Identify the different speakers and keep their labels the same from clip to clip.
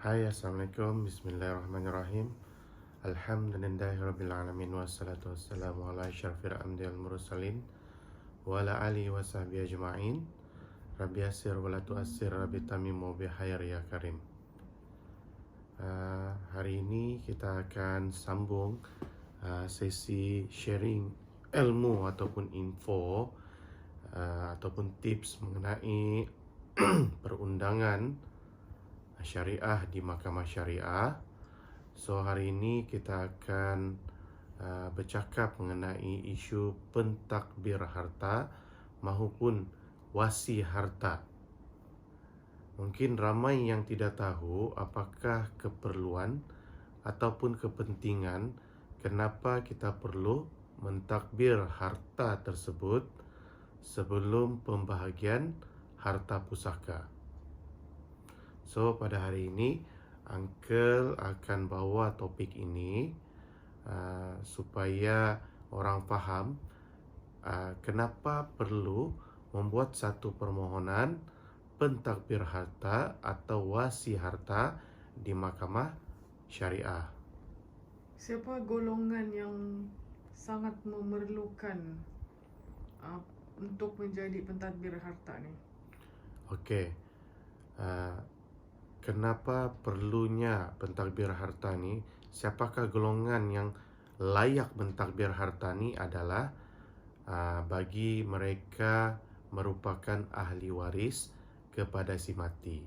Speaker 1: Hai, Assalamualaikum. Bismillahirrahmanirrahim. Alhamdulillahirrabbilalamin. Wassalatu wassalamu ala asyrafil anbiya'i wal mursalin wa ala alihi wa sahbihi ajma'in. Rabbi yassir wa la tu'assir, Rabbi tamimu bi khair ya karim. Hari ini kita akan sambung sesi sharing ilmu ataupun info ataupun tips mengenai perundangan syariah di mahkamah syariah. So hari ini kita akan bercakap mengenai isu pentadbir harta maupun wasi harta. Mungkin ramai yang tidak tahu apakah keperluan ataupun kepentingan kenapa kita perlu mentadbir harta tersebut sebelum pembahagian harta pusaka. So pada hari ini Uncle akan bawa topik ini supaya orang faham kenapa perlu membuat satu permohonan pentadbir harta atau wasi harta di mahkamah syariah.
Speaker 2: Siapa golongan yang sangat memerlukan untuk menjadi pentadbir harta ni?
Speaker 1: Okey. Kenapa perlunya pentadbir harta ni? Siapakah golongan yang layak mentadbir harta ni adalah bagi mereka merupakan ahli waris kepada si mati.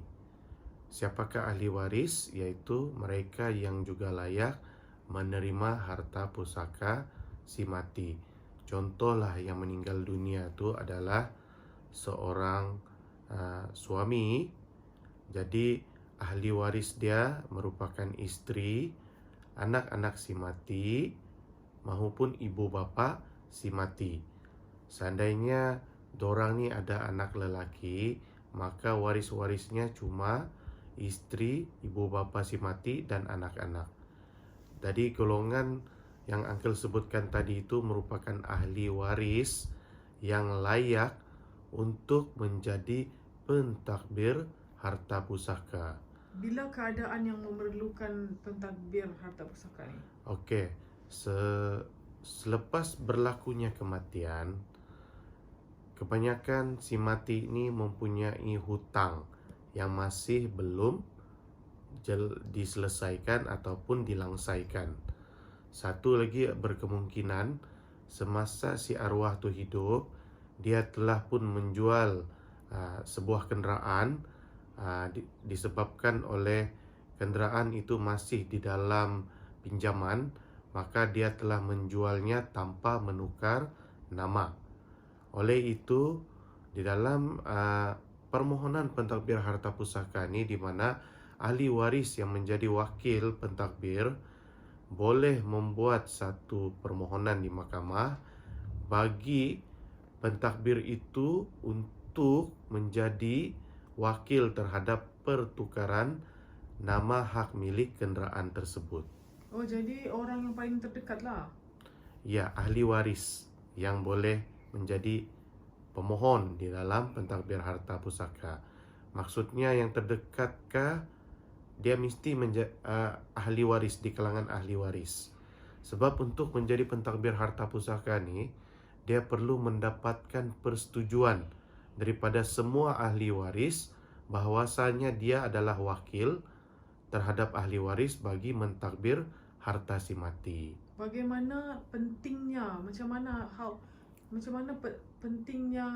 Speaker 1: Siapakah ahli waris? Iaitu mereka yang juga layak menerima harta pusaka si mati. Contohlah yang meninggal dunia itu adalah seorang suami. Jadi ahli waris dia merupakan isteri, anak-anak si mati maupun ibu bapa si mati. Seandainya dorang ni ada anak lelaki, maka waris-warisnya cuma isteri, ibu bapa si mati dan anak-anak. Jadi golongan yang Uncle sebutkan tadi itu merupakan ahli waris yang layak untuk menjadi pentadbir harta pusaka.
Speaker 2: Bila keadaan yang memerlukan pentadbir harta pusaka ni?
Speaker 1: Okey, selepas berlakunya kematian, kebanyakan si mati ini mempunyai hutang yang masih belum diselesaikan ataupun dilangsaikan. Satu lagi berkemungkinan semasa si arwah tu hidup, dia telah pun menjual sebuah kenderaan disebabkan oleh kenderaan itu masih di dalam pinjaman, maka dia telah menjualnya tanpa menukar nama. Oleh itu, di dalam permohonan pentadbir harta pusaka ni, di mana ahli waris yang menjadi wakil pentadbir boleh membuat satu permohonan di mahkamah bagi pentadbir itu untuk menjadi wakil terhadap pertukaran nama hak milik kenderaan tersebut.
Speaker 2: Oh, jadi orang yang paling terdekat lah.
Speaker 1: Ya, ahli waris yang boleh menjadi pemohon di dalam pentadbir harta pusaka. Maksudnya yang terdekat dia mesti ahli waris, di kalangan ahli waris. Sebab untuk menjadi pentadbir harta pusaka ni, dia perlu mendapatkan persetujuan daripada semua ahli waris bahawasanya dia adalah wakil terhadap ahli waris bagi mentadbir harta si mati.
Speaker 2: Bagaimana pentingnya, pentingnya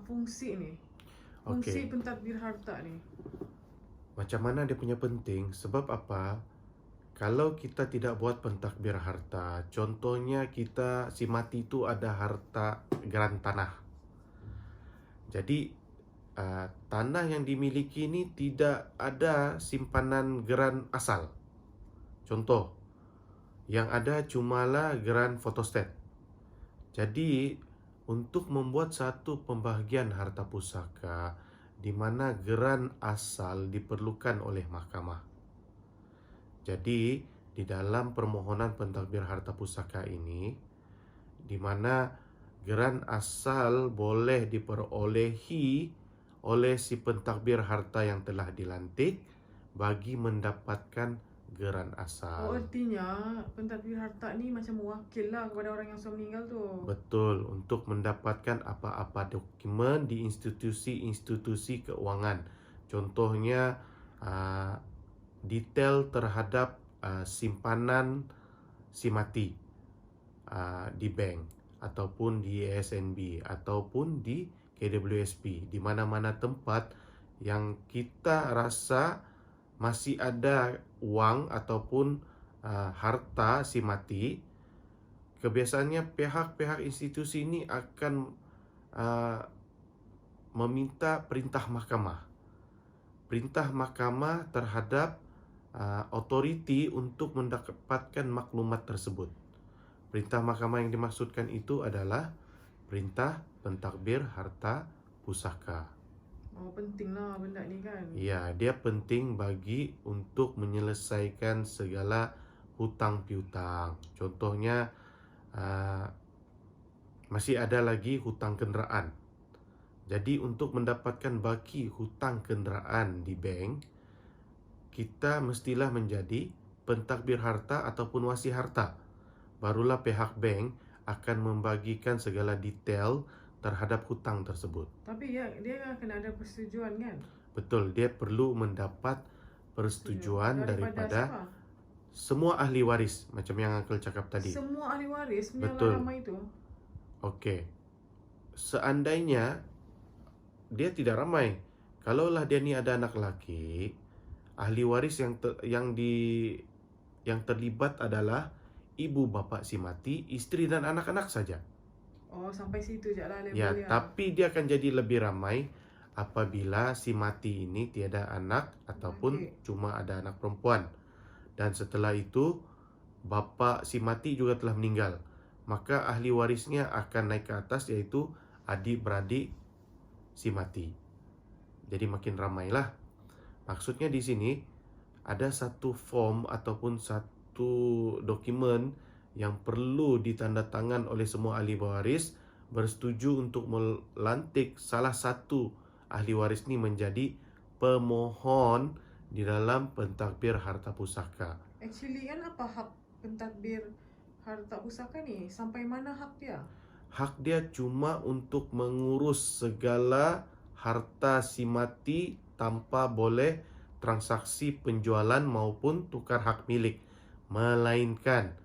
Speaker 2: fungsi ni? Fungsi pentadbir harta ni.
Speaker 1: Macam mana dia punya penting? Sebab apa? Kalau kita tidak buat pentadbir harta, contohnya si mati itu ada harta geran tanah. Jadi tanah yang dimiliki ini tidak ada simpanan geran asal. Contoh, yang ada cumalah geran fotostat. Jadi untuk membuat satu pembahagian harta pusaka di mana geran asal diperlukan oleh mahkamah. Jadi di dalam permohonan pentadbir harta pusaka ini, di mana geran asal boleh diperolehi oleh si pentadbir harta yang telah dilantik bagi mendapatkan geran
Speaker 2: Oh,
Speaker 1: asal.
Speaker 2: artinya pentadbir harta ni macam mewakil lah kepada orang yang sudah meninggal tu.
Speaker 1: Betul, untuk mendapatkan apa-apa dokumen di institusi-institusi keuangan. Contohnya detail terhadap simpanan si mati di bank ataupun di ASNB ataupun di KWSP, di mana-mana tempat yang kita rasa masih ada wang ataupun harta si mati. Kebiasaannya pihak-pihak institusi ini akan meminta perintah mahkamah. Perintah mahkamah terhadap otoriti untuk mendapatkan maklumat tersebut. Perintah mahkamah yang dimaksudkan itu adalah perintah pentadbir harta pusaka.
Speaker 2: Oh, penting lah benda ni kan.
Speaker 1: Ya, dia penting bagi untuk menyelesaikan segala hutang piutang. Contohnya masih ada lagi hutang kenderaan. Jadi untuk mendapatkan baki hutang kenderaan di bank, kita mestilah menjadi pentadbir harta ataupun wasi harta. Barulah pihak bank akan membagikan segala detail terhadap hutang tersebut.
Speaker 2: Tapi dia kena ada persetujuan kan?
Speaker 1: Betul, dia perlu mendapat persetujuan daripada
Speaker 2: siapa?
Speaker 1: semua ahli waris, macam yang Uncle cakap tadi.
Speaker 2: Semua ahli waris punya
Speaker 1: Betul.
Speaker 2: ramai itu.
Speaker 1: Okey. Seandainya dia tidak ramai, kalaulah dia ni ada anak lelaki, ahli waris yang terlibat adalah ibu bapa si mati, isteri dan anak-anak saja.
Speaker 2: Oh, sampai situ je lah level
Speaker 1: Ya,
Speaker 2: dia.
Speaker 1: tapi dia akan jadi lebih ramai apabila si mati ini tiada anak ataupun cuma ada anak perempuan. Dan setelah itu bapa si mati juga telah meninggal. Maka ahli warisnya akan naik ke atas, iaitu adik-beradik si mati. Jadi makin ramailah. Maksudnya di sini ada satu form ataupun satu dokumen yang perlu ditandatangan oleh semua ahli waris bersetuju untuk melantik salah satu ahli waris ni menjadi pemohon di dalam pentadbir harta pusaka.
Speaker 2: Actually kan apa hak pentadbir harta pusaka ni? Sampai mana hak dia?
Speaker 1: Hak dia cuma untuk mengurus segala harta si mati tanpa boleh transaksi penjualan maupun tukar hak milik. Melainkan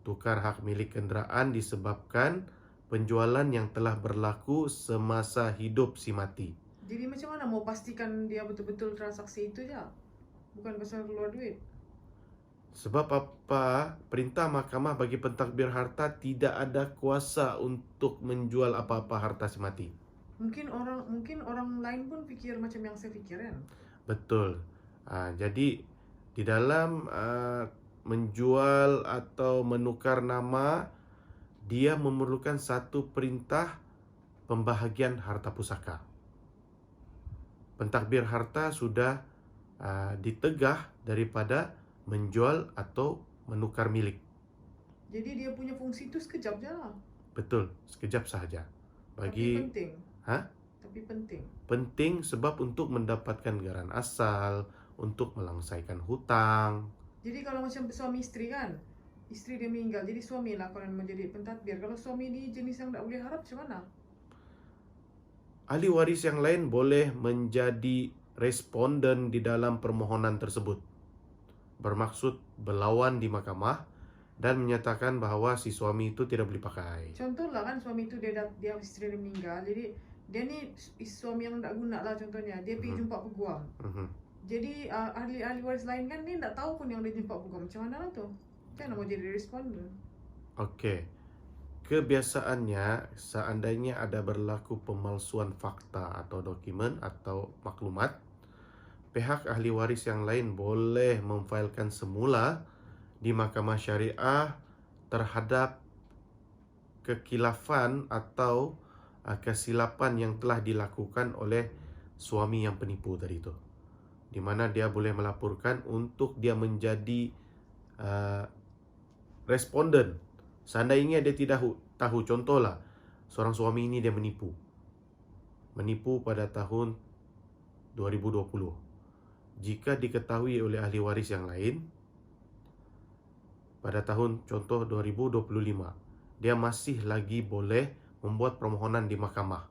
Speaker 1: tukar hak milik kenderaan disebabkan penjualan yang telah berlaku semasa hidup si mati.
Speaker 2: Jadi macam mana mau pastikan dia betul-betul transaksi itu je? Bukan pasal keluar duit.
Speaker 1: Sebab apa? Perintah mahkamah bagi pentadbir harta tidak ada kuasa untuk menjual apa-apa harta si mati.
Speaker 2: Mungkin orang lain pun fikir macam yang saya fikir kan?
Speaker 1: Betul. Jadi di dalam menjual atau menukar nama, dia memerlukan satu perintah pembahagian harta pusaka. Pentadbir harta sudah ditegah daripada menjual atau menukar milik.
Speaker 2: Jadi dia punya fungsi tu sekejap je lah.
Speaker 1: Betul, sekejap sahaja.
Speaker 2: Tapi penting.
Speaker 1: Ha?
Speaker 2: Tapi penting.
Speaker 1: Penting sebab untuk mendapatkan geran asal, untuk melangsaikan hutang.
Speaker 2: Jadi kalau macam suami isteri kan, isteri dia meninggal, jadi suami lah kalau menjadi pentadbir. Kalau suami ni jenis yang tak boleh harap, macam mana?
Speaker 1: Ahli waris yang lain boleh menjadi responden di dalam permohonan tersebut. Bermaksud berlawan di mahkamah dan menyatakan bahawa si suami itu tidak boleh pakai.
Speaker 2: Contohlah kan suami tu dia isteri dia meninggal, jadi dia ni suami yang tak guna lah contohnya. Dia pergi jumpa peguam. Jadi ahli waris lain kan dia tak tahu pun yang dia jumpa peguam. Macam mana lah tu? Kan mau jadi responden.
Speaker 1: Okey. Kebiasaannya seandainya ada berlaku pemalsuan fakta atau dokumen atau maklumat, pihak ahli waris yang lain boleh memfailkan semula di mahkamah syariah terhadap kekilafan atau kesilapan yang telah dilakukan oleh suami yang penipu tadi itu, di mana dia boleh melaporkan untuk dia menjadi responden. Seandainya dia tidak tahu, contohlah seorang suami ini dia menipu pada tahun 2020. Jika diketahui oleh ahli waris yang lain, pada tahun contoh 2025, dia masih lagi boleh membuat permohonan di mahkamah,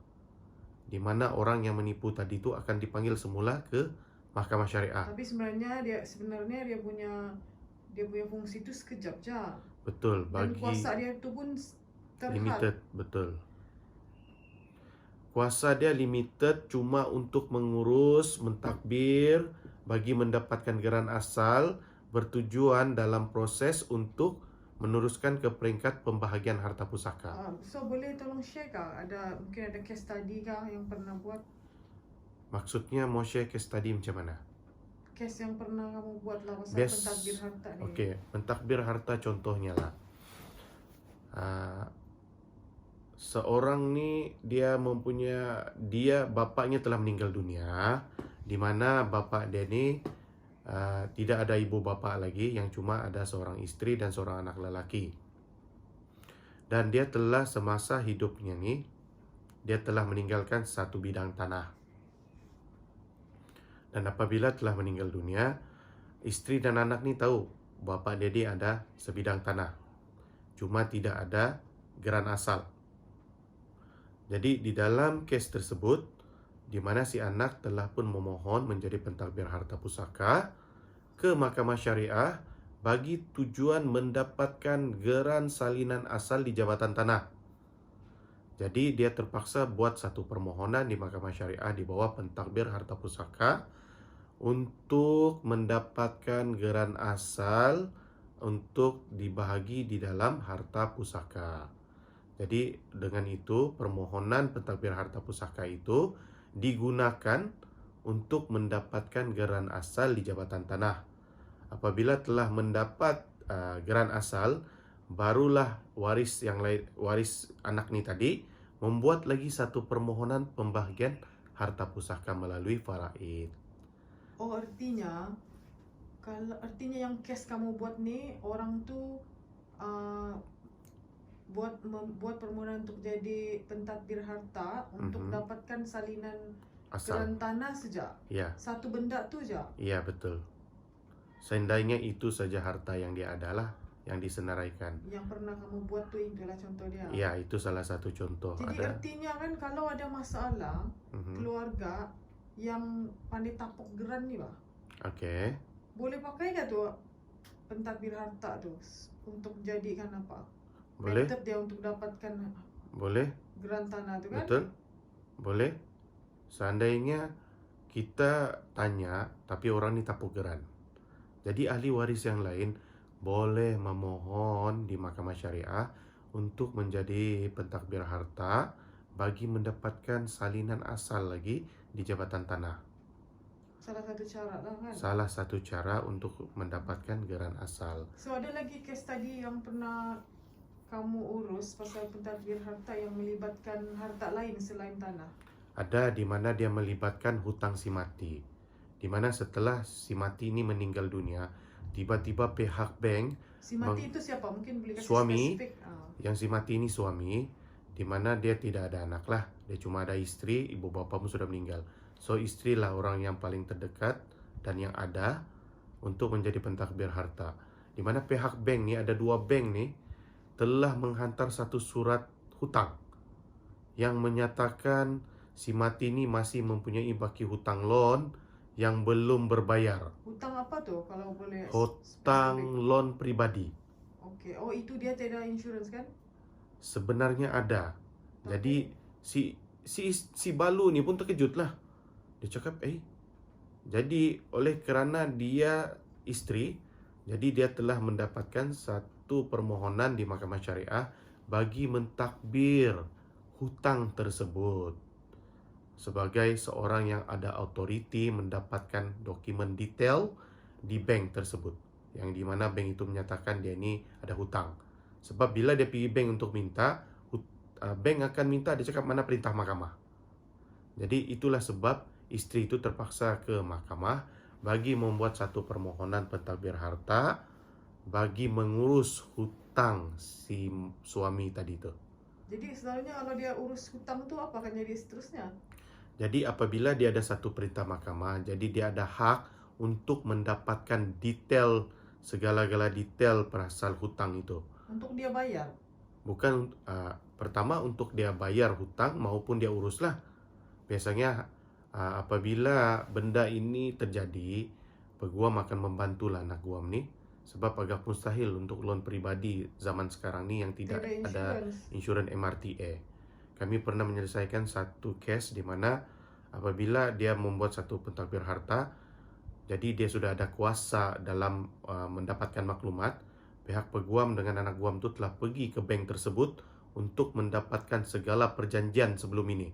Speaker 1: di mana orang yang menipu tadi itu akan dipanggil semula ke mahkamah syariah.
Speaker 2: Tapi sebenarnya dia punya fungsi itu sekejap je.
Speaker 1: Betul,
Speaker 2: Dan
Speaker 1: bagi
Speaker 2: kuasa dia itu pun terhad.
Speaker 1: limited, betul. Kuasa dia limited cuma untuk mengurus, mentakbir, bagi mendapatkan geran asal, bertujuan dalam proses untuk meneruskan ke peringkat pembahagian harta pusaka.
Speaker 2: So boleh tolong share kah? Mungkin ada case study kah yang pernah buat?
Speaker 1: Maksudnya mau share case study macam mana?
Speaker 2: Case yang pernah kamu buat lah pasal pentadbir harta ni.
Speaker 1: Okey, pentadbir harta contohnya lah. Seorang ni dia bapaknya telah meninggal dunia, di mana bapak dia ni tidak ada ibu bapa lagi, yang cuma ada seorang isteri dan seorang anak lelaki. Dan dia telah semasa hidupnya ni, dia telah meninggalkan satu bidang tanah. Dan apabila telah meninggal dunia, isteri dan anak ni tahu bapa dia ni ada sebidang tanah, cuma tidak ada geran asal. Jadi di dalam kes tersebut, di mana si anak telah pun memohon menjadi pentadbir harta pusaka ke mahkamah syariah bagi tujuan mendapatkan geran salinan asal di jabatan tanah. Jadi dia terpaksa buat satu permohonan di mahkamah syariah di bawah pentadbir harta pusaka untuk mendapatkan geran asal untuk dibahagi di dalam harta pusaka. Jadi dengan itu permohonan pentadbir harta pusaka itu digunakan untuk mendapatkan geran asal di jabatan tanah. Apabila telah mendapat geran asal, barulah waris anak ni tadi membuat lagi satu permohonan pembahagian harta pusaka melalui faraid.
Speaker 2: Oh, artinya yang case kamu buat ni, orang tu buat permohonan untuk jadi pentadbir harta untuk dapatkan salinan geran tanah saja.
Speaker 1: Ya.
Speaker 2: Satu benda tu saja.
Speaker 1: Ya, betul. Seandainya itu saja harta yang dia adalah, yang disenaraikan.
Speaker 2: Yang pernah kamu buat tu itulah contoh dia.
Speaker 1: Ya, itu salah satu contoh.
Speaker 2: Jadi artinya kan kalau ada masalah keluarga yang pandai tapuk geran ni bah.
Speaker 1: Okey.
Speaker 2: Boleh pakai ke tu pentadbir harta tu untuk jadikan apa?
Speaker 1: Boleh.
Speaker 2: Method dia untuk dapatkan
Speaker 1: Boleh.
Speaker 2: geran tanah tu kan?
Speaker 1: Betul. Boleh. Seandainya kita tanya tapi orang ni tapuk geran, jadi ahli waris yang lain boleh memohon di mahkamah syariah untuk menjadi pentadbir harta bagi mendapatkan salinan asal lagi di jabatan tanah.
Speaker 2: Salah satu cara lah kan?
Speaker 1: Salah satu cara untuk mendapatkan geran asal.
Speaker 2: So ada lagi case tadi yang pernah kamu urus pasal pentadbir harta yang melibatkan harta lain selain tanah?
Speaker 1: Ada, di mana dia melibatkan hutang si mati. Di mana setelah si mati ini meninggal dunia, tiba-tiba pihak bank,
Speaker 2: si mati itu siapa? Mungkin boleh kasih
Speaker 1: suami,
Speaker 2: spesifik.
Speaker 1: Yang si mati ini suami, di mana dia tidak ada anak lah. Dia cuma ada isteri, ibu bapa pun sudah meninggal. So isteri lah orang yang paling terdekat dan yang ada untuk menjadi pentadbir harta. Di mana pihak bank ni, ada dua bank ni, telah menghantar satu surat hutang yang menyatakan si mati ni masih mempunyai baki hutang loan yang belum berbayar.
Speaker 2: Hutang apa tu kalau boleh?
Speaker 1: Hutang loan pribadi.
Speaker 2: Okey. Oh, itu dia tidak insurans kan?
Speaker 1: Sebenarnya ada. Jadi si Balu ni pun terkejut lah. Dia cakap, jadi oleh kerana dia isteri, jadi dia telah mendapatkan satu permohonan di mahkamah syariah bagi mentakbir hutang tersebut. Sebagai seorang yang ada autoriti mendapatkan dokumen detail di bank tersebut, yang di mana bank itu menyatakan dia ni ada hutang. Sebab bila dia pergi bank untuk minta, bank akan minta, dia cakap mana perintah mahkamah. Jadi itulah sebab isteri itu terpaksa ke mahkamah bagi membuat satu permohonan pentadbir harta bagi mengurus hutang si suami tadi itu.
Speaker 2: Jadi sebenarnya kalau dia urus hutang tu apa akan jadi seterusnya?
Speaker 1: Jadi apabila dia ada satu perintah mahkamah, jadi dia ada hak untuk mendapatkan detail, segala-gala detail perasal hutang itu.
Speaker 2: Untuk dia bayar.
Speaker 1: Bukan pertama untuk dia bayar hutang maupun dia uruslah. Biasanya apabila benda ini terjadi, peguam akan membantulah anak guam ni, sebab agak mustahil untuk loan pribadi zaman sekarang ni yang tidak ada insurans MRTA. Kami pernah menyelesaikan satu kes di mana apabila dia membuat satu pentadbir harta, jadi dia sudah ada kuasa dalam mendapatkan maklumat, pihak peguam dengan anak guam itu telah pergi ke bank tersebut untuk mendapatkan segala perjanjian sebelum ini.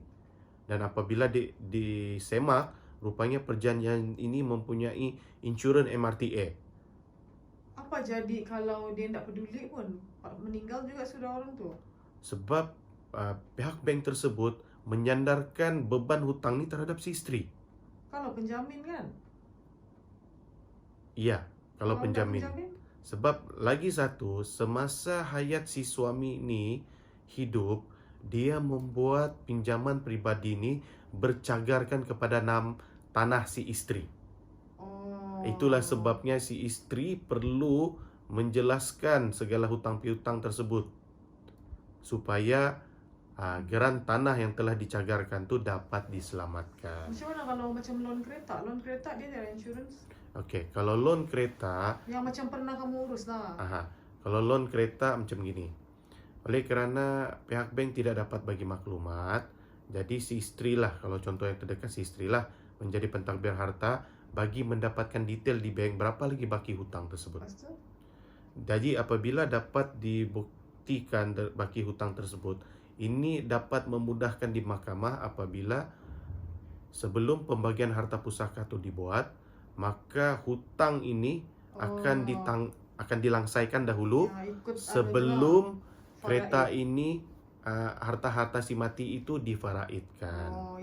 Speaker 1: Dan apabila disemak, rupanya perjanjian ini mempunyai insurans MRTA.
Speaker 2: Apa jadi kalau dia tidak peduli pun? Meninggal juga sudah orang tu.
Speaker 1: Sebab pihak bank tersebut menyandarkan beban hutang ni terhadap si isteri.
Speaker 2: Kalau penjamin kan?
Speaker 1: Iya, kalau penjamin.
Speaker 2: penjamin.
Speaker 1: Sebab lagi satu, semasa hayat si suami ni hidup, dia membuat pinjaman pribadi ni bercagarkan kepada tanah si isteri. Itulah sebabnya si isteri perlu menjelaskan segala hutang piutang tersebut supaya geran tanah yang telah dicagarkan tu dapat diselamatkan.
Speaker 2: Macam mana kalau macam loan kereta? Loan kereta dia ada insurans?
Speaker 1: Okey, kalau loan kereta
Speaker 2: yang macam pernah kamu urus lah.
Speaker 1: Kalau loan kereta macam gini. Oleh kerana pihak bank tidak dapat bagi maklumat, jadi si isteri lah, kalau contoh yang terdekat si isteri lah menjadi pentadbir harta bagi mendapatkan detail di bank berapa lagi baki hutang tersebut. Jadi apabila dapat dibuktikan baki hutang tersebut, ini dapat memudahkan di mahkamah apabila sebelum pembagian harta pusaka itu dibuat, maka hutang ini akan dilangsaikan dahulu sebelum kereta ini harta-harta si mati itu difaraidkan.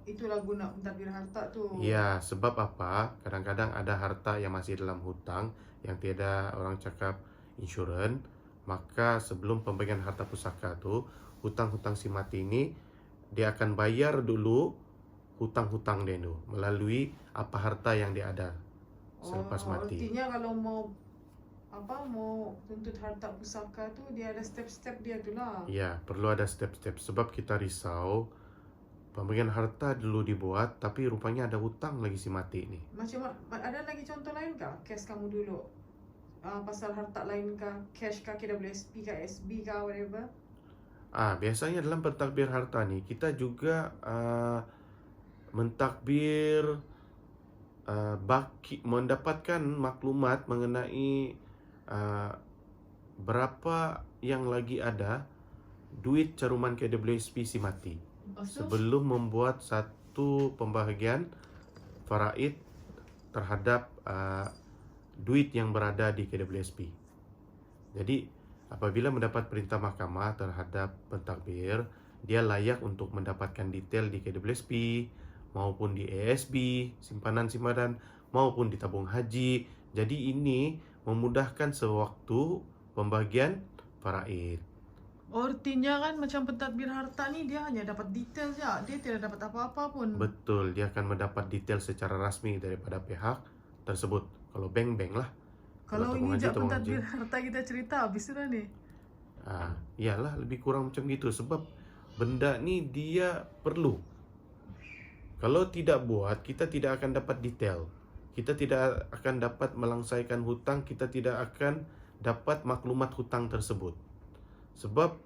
Speaker 2: Itulah guna pentadbir harta tu.
Speaker 1: Ya, sebab apa? Kadang-kadang ada harta yang masih dalam hutang yang tiada orang cakap insurans, maka sebelum pembagian harta pusaka tu, hutang-hutang si mati ini dia akan bayar dulu hutang-hutang dia tu melalui apa harta yang dia ada selepas mati.
Speaker 2: Artinya kalau mau tuntut harta pusaka tu dia ada step-step dia tu lah.
Speaker 1: Ya, perlu ada step-step sebab kita risau pembagian harta dulu dibuat tapi rupanya ada hutang lagi si mati ni.
Speaker 2: Macam ada lagi contoh lain kah? Kes kamu dulu pasal harta lain kah? Cash kah, KWSP kah, SB kah, whatever?
Speaker 1: Biasanya dalam pentadbir harta ni kita juga mentadbir mendapatkan maklumat mengenai berapa yang lagi ada duit caruman KWSP si mati sebelum membuat satu pembahagian faraid terhadap duit yang berada di KWSP. Jadi apabila mendapat perintah mahkamah terhadap pentadbir, dia layak untuk mendapatkan detail di KWSP maupun di ASB, simpanan maupun di tabung haji. Jadi ini memudahkan sewaktu pembagian faraid.
Speaker 2: Artinya kan macam pentadbir harta ni dia hanya dapat detail saja, dia tidak dapat apa-apa pun.
Speaker 1: Betul, dia akan mendapat detail secara rasmi daripada pihak tersebut. Kalau bank lah.
Speaker 2: Kalau ini pentadbir harta kita cerita habis sudah ni.
Speaker 1: Iyalah lebih kurang macam gitu sebab benda ni dia perlu. Kalau tidak buat, kita tidak akan dapat detail. Kita tidak akan dapat melangsaikan hutang, kita tidak akan dapat maklumat hutang tersebut. Sebab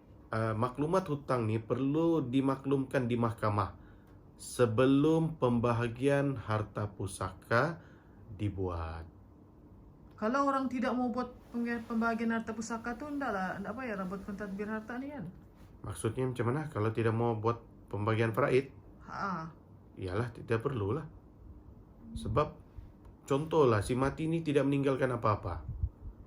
Speaker 1: maklumat hutang ni perlu dimaklumkan di mahkamah sebelum pembahagian harta pusaka dibuat.
Speaker 2: Kalau orang tidak mau buat pembahagian harta pusaka tu tak payah buat pentadbir harta ni kan?
Speaker 1: Maksudnya macam mana? Kalau tidak mau buat pembagian faraid? Iyalah, tidak perlulah. Sebab contohlah si mati ni tidak meninggalkan apa-apa.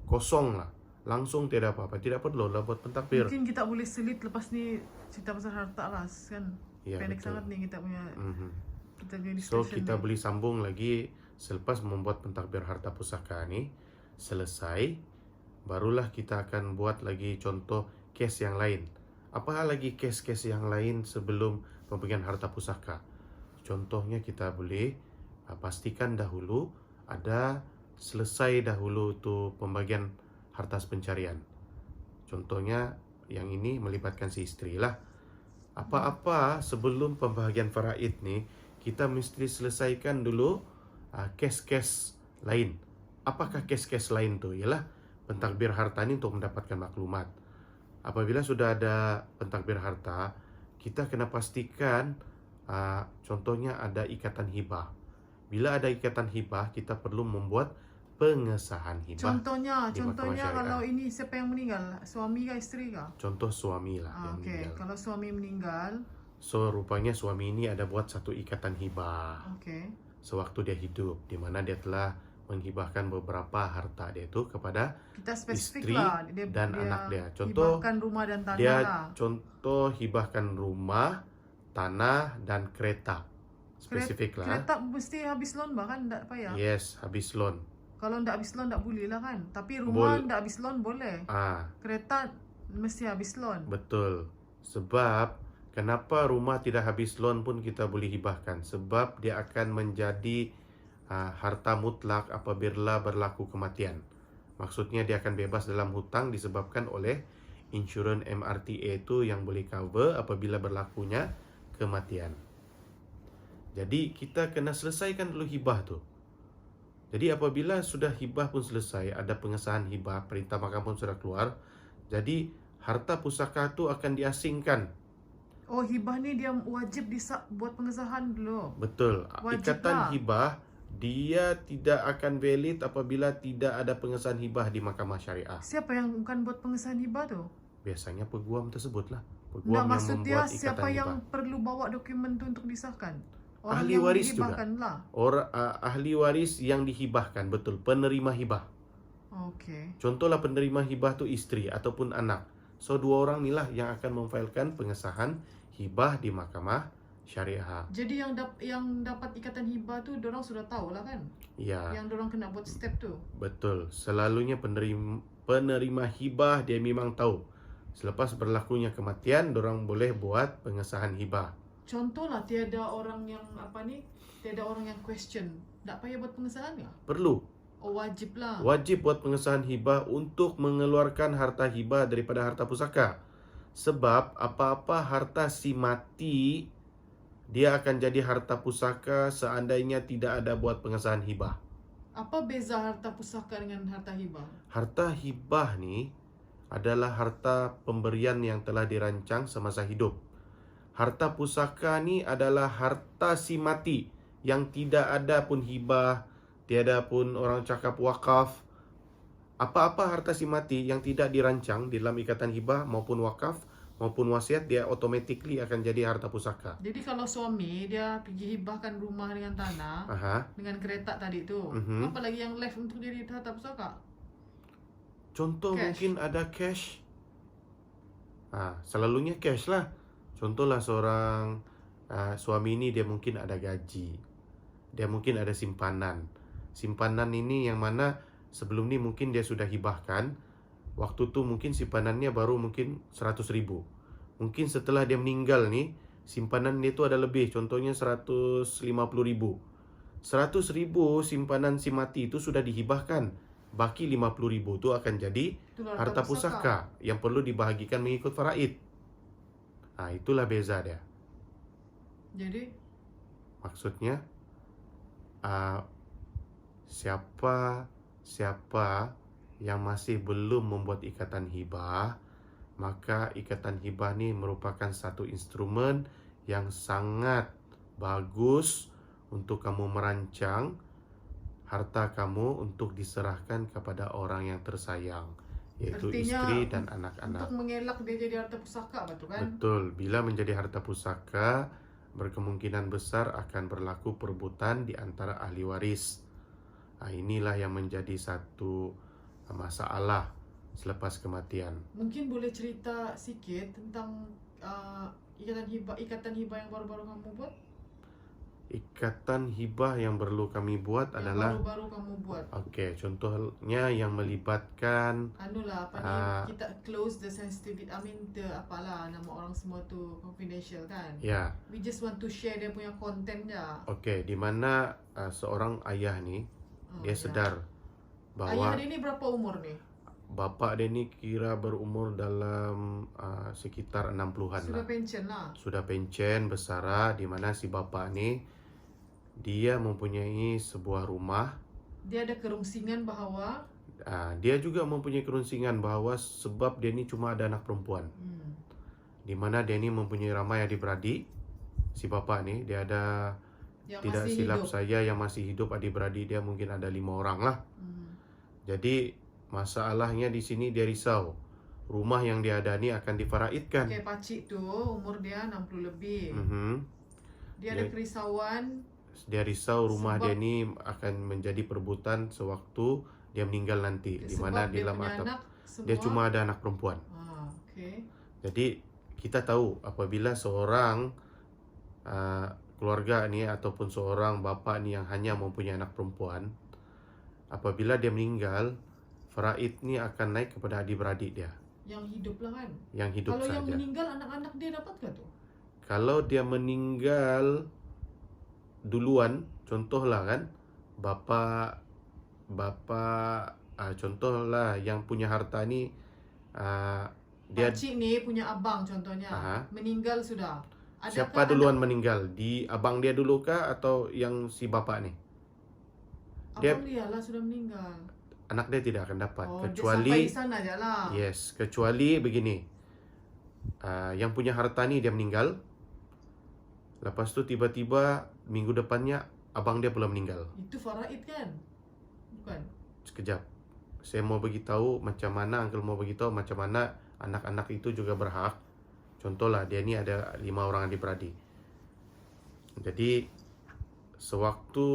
Speaker 1: Kosong lah. Langsung tidak apa-apa. Tidak perlu lah buat pentadbir.
Speaker 2: Mungkin kita boleh selit lepas ni cerita pasal harta lah kan?
Speaker 1: Ya,
Speaker 2: pendek
Speaker 1: betul.
Speaker 2: sangat ni kita punya
Speaker 1: So kita boleh sambung lagi selepas membuat pentadbir harta pusaka ni selesai, barulah kita akan buat lagi contoh kes yang lain. Apa lagi kes-kes yang lain sebelum pembagian harta pusaka? Contohnya kita boleh pastikan dahulu ada selesai dahulu tu pembagian harta pencarian. Contohnya yang ini melibatkan si isteri lah. Apa-apa sebelum pembahagian faraid ni, kita mesti selesaikan dulu kes-kes lain. Apakah kes-kes lain tu? Ialah pentadbir harta ni untuk mendapatkan maklumat. Apabila sudah ada pentadbir harta, kita kena pastikan contohnya ada ikatan hibah. Bila ada ikatan hibah, kita perlu membuat pengesahan hibah.
Speaker 2: Contohnya
Speaker 1: di mahkamah syariah.
Speaker 2: kalau ini siapa yang meninggal? Suami kah isteri kah?
Speaker 1: Contoh suami lah yang
Speaker 2: Okey,
Speaker 1: meninggal.
Speaker 2: kalau suami meninggal,
Speaker 1: So rupanya suami ini ada buat satu ikatan hibah
Speaker 2: okey.
Speaker 1: sewaktu dia hidup, di mana dia telah menghibahkan beberapa harta dia itu kepada
Speaker 2: Kita spesifik
Speaker 1: isteri
Speaker 2: lah
Speaker 1: dan anak dia. Contoh
Speaker 2: hibahkan rumah dan tanah
Speaker 1: dia
Speaker 2: lah.
Speaker 1: contoh hibahkan rumah, tanah dan kereta. Spesifik lah.
Speaker 2: Kereta mesti habis loan bahkan tak payah.
Speaker 1: Yes, habis loan.
Speaker 2: Kalau tak habis loan tak boleh lah kan. Tapi rumah tak habis loan boleh.
Speaker 1: Ah,
Speaker 2: Kereta mesti habis loan.
Speaker 1: betul. Sebab kenapa rumah tidak habis loan pun kita boleh hibahkan? Sebab dia akan menjadi harta mutlak apabila berlaku kematian. Maksudnya dia akan bebas dalam hutang disebabkan oleh insurans MRTA itu yang boleh cover apabila berlakunya kematian. Jadi kita kena selesaikan dulu hibah tu. Jadi apabila sudah hibah pun selesai, ada pengesahan hibah, perintah mahkamah pun sudah keluar, jadi harta pusaka tu akan diasingkan.
Speaker 2: Oh, hibah ni dia wajib buat pengesahan dulu.
Speaker 1: Betul.
Speaker 2: Wajib
Speaker 1: Ikatan
Speaker 2: lah.
Speaker 1: hibah dia tidak akan valid apabila tidak ada pengesahan hibah di mahkamah syariah.
Speaker 2: Siapa yang akan buat pengesahan hibah tu?
Speaker 1: Biasanya peguam tersebutlah. Peguam
Speaker 2: Nak
Speaker 1: yang
Speaker 2: maksud dia
Speaker 1: membuat ikatan
Speaker 2: siapa
Speaker 1: hibah.
Speaker 2: yang perlu bawa dokumen tu untuk disahkan? Orang
Speaker 1: Ahli
Speaker 2: yang
Speaker 1: waris juga.
Speaker 2: dihibahkan lah.
Speaker 1: Ahli waris yang dihibahkan, betul, penerima hibah.
Speaker 2: Okey.
Speaker 1: Contohlah penerima hibah tu isteri ataupun anak. So dua orang inilah yang akan memfailkan pengesahan hibah di mahkamah syariah.
Speaker 2: Jadi yang dapat ikatan hibah tu dorang sudah tahu lah kan?
Speaker 1: Ya,
Speaker 2: Yang dorang kena buat step tu.
Speaker 1: betul. Selalunya penerima hibah dia memang tahu. Selepas berlakunya kematian, dorang boleh buat pengesahan hibah.
Speaker 2: Contohlah tiada orang yang tiada orang yang question. Tak payah buat pengesahan ke?
Speaker 1: Perlu.
Speaker 2: Oh, wajib lah.
Speaker 1: Wajib buat pengesahan hibah untuk mengeluarkan harta hibah daripada harta pusaka. Sebab apa-apa harta si mati, dia akan jadi harta pusaka seandainya tidak ada buat pengesahan hibah.
Speaker 2: Apa beza harta pusaka dengan harta hibah?
Speaker 1: Harta hibah ni adalah harta pemberian yang telah dirancang semasa hidup. Harta pusaka ni adalah harta si mati yang tidak ada pun hibah, tiada pun orang cakap wakaf. Apa-apa harta si mati yang tidak dirancang di dalam ikatan hibah maupun wakaf maupun wasiat, dia automatically akan jadi harta pusaka.
Speaker 2: Jadi kalau suami dia pergi hibahkan rumah dengan tanah, dengan kereta tadi tu, apa lagi yang left untuk jadi harta pusaka?
Speaker 1: Contoh
Speaker 2: Cash.
Speaker 1: mungkin ada cash. Selalunya cash lah. Contohlah seorang suami ini dia mungkin ada gaji. Dia mungkin ada simpanan. Simpanan ini yang mana sebelum ni mungkin dia sudah hibahkan. Waktu tu mungkin simpanannya baru mungkin 100,000. Mungkin setelah dia meninggal ni, simpanan dia tu ada lebih. Contohnya 150,000. 100,000 simpanan si mati itu sudah dihibahkan. Baki 50,000 tu akan jadi
Speaker 2: Itulah
Speaker 1: harta pusaka yang perlu dibahagikan mengikut faraid. Itulah beza dia.
Speaker 2: Jadi
Speaker 1: Maksudnya siapa yang masih belum membuat ikatan hibah, maka ikatan hibah ni merupakan satu instrumen yang sangat bagus untuk kamu merancang harta kamu untuk diserahkan kepada orang yang tersayang, yaitu
Speaker 2: artinya
Speaker 1: isteri dan anak-anak.
Speaker 2: untuk mengelak dia jadi harta pusaka, betul kan?
Speaker 1: Betul, bila menjadi harta pusaka, berkemungkinan besar akan berlaku perebutan di antara ahli waris. Inilah yang menjadi satu masalah selepas kematian.
Speaker 2: Mungkin boleh cerita sikit tentang ikatan hibah yang baru-baru kamu buat?
Speaker 1: Ikatan hibah yang perlu kami buat
Speaker 2: Yang
Speaker 1: adalah
Speaker 2: baru-baru kamu buat.
Speaker 1: Okey, contohnya yang melibatkan
Speaker 2: Anulah apa ni, kita close the sensitivity, I mean the apalah nama orang semua tu confidential kan.
Speaker 1: ya,
Speaker 2: We just want to share dia punya content je.
Speaker 1: okey, di mana seorang ayah ni dia
Speaker 2: Ya.
Speaker 1: sedar
Speaker 2: Ayah
Speaker 1: bahawa
Speaker 2: dia ni berapa umur ni?
Speaker 1: bapa dia ni kira berumur dalam sekitar 60-an
Speaker 2: Sudah
Speaker 1: lah.
Speaker 2: pension lah.
Speaker 1: Sudah pencen bersara, di mana si bapa ni dia mempunyai sebuah rumah.
Speaker 2: Dia ada kerungsingan bahawa
Speaker 1: Dia juga mempunyai kerunsingan bahawa sebab dia ni cuma ada anak perempuan, di mana dia ni mempunyai ramai adik-beradik. Si bapa ni dia ada,
Speaker 2: yang
Speaker 1: tidak
Speaker 2: masih
Speaker 1: silap
Speaker 2: hidup.
Speaker 1: saya yang masih hidup, adik-beradik dia mungkin ada 5 orang lah. Jadi masalahnya di sini dia risau rumah yang dia ada ni akan difaraidkan.
Speaker 2: Okay, pakcik tu umur dia 60 lebih. Dia ada
Speaker 1: Dia-
Speaker 2: kerisauan
Speaker 1: Dia risau rumah
Speaker 2: Sebab-
Speaker 1: dia ni akan menjadi perebutan sewaktu dia meninggal nanti, di mana
Speaker 2: sebab
Speaker 1: di
Speaker 2: dia
Speaker 1: dalam
Speaker 2: punya
Speaker 1: atap
Speaker 2: anak semua.
Speaker 1: dia cuma ada anak perempuan.
Speaker 2: Okay.
Speaker 1: Jadi kita tahu apabila seorang keluarga ni ataupun seorang bapa ni yang hanya mempunyai anak perempuan, apabila dia meninggal, faraid ni akan naik kepada adik-beradik dia
Speaker 2: Yang hidup lah kan.
Speaker 1: yang hidup
Speaker 2: Kalau yang
Speaker 1: saja.
Speaker 2: meninggal anak-anak dia dapat ke tu?
Speaker 1: Kalau dia meninggal duluan, contohlah kan, bapa contohlah yang punya harta ni dia
Speaker 2: Pakcik ni punya abang contohnya.
Speaker 1: Aha.
Speaker 2: Meninggal sudah. Adakah
Speaker 1: siapa duluan meninggal? Di abang dia dulu kah atau yang si bapa ni?
Speaker 2: Abang dia lah sudah meninggal.
Speaker 1: Anak dia tidak akan dapat
Speaker 2: Oh, dia sampai
Speaker 1: kecuali
Speaker 2: di sana je lah.
Speaker 1: yes, kecuali begini. Yang punya harta ni dia meninggal. Lepas tu tiba-tiba minggu depannya abang dia pula meninggal.
Speaker 2: Itu faraid kan? Bukan.
Speaker 1: Sekejap. Saya mau beritahu macam mana, uncle mau beritahu macam mana anak-anak itu juga berhak. Contohlah dia ni ada 5 orang adik-beradik. Jadi sewaktu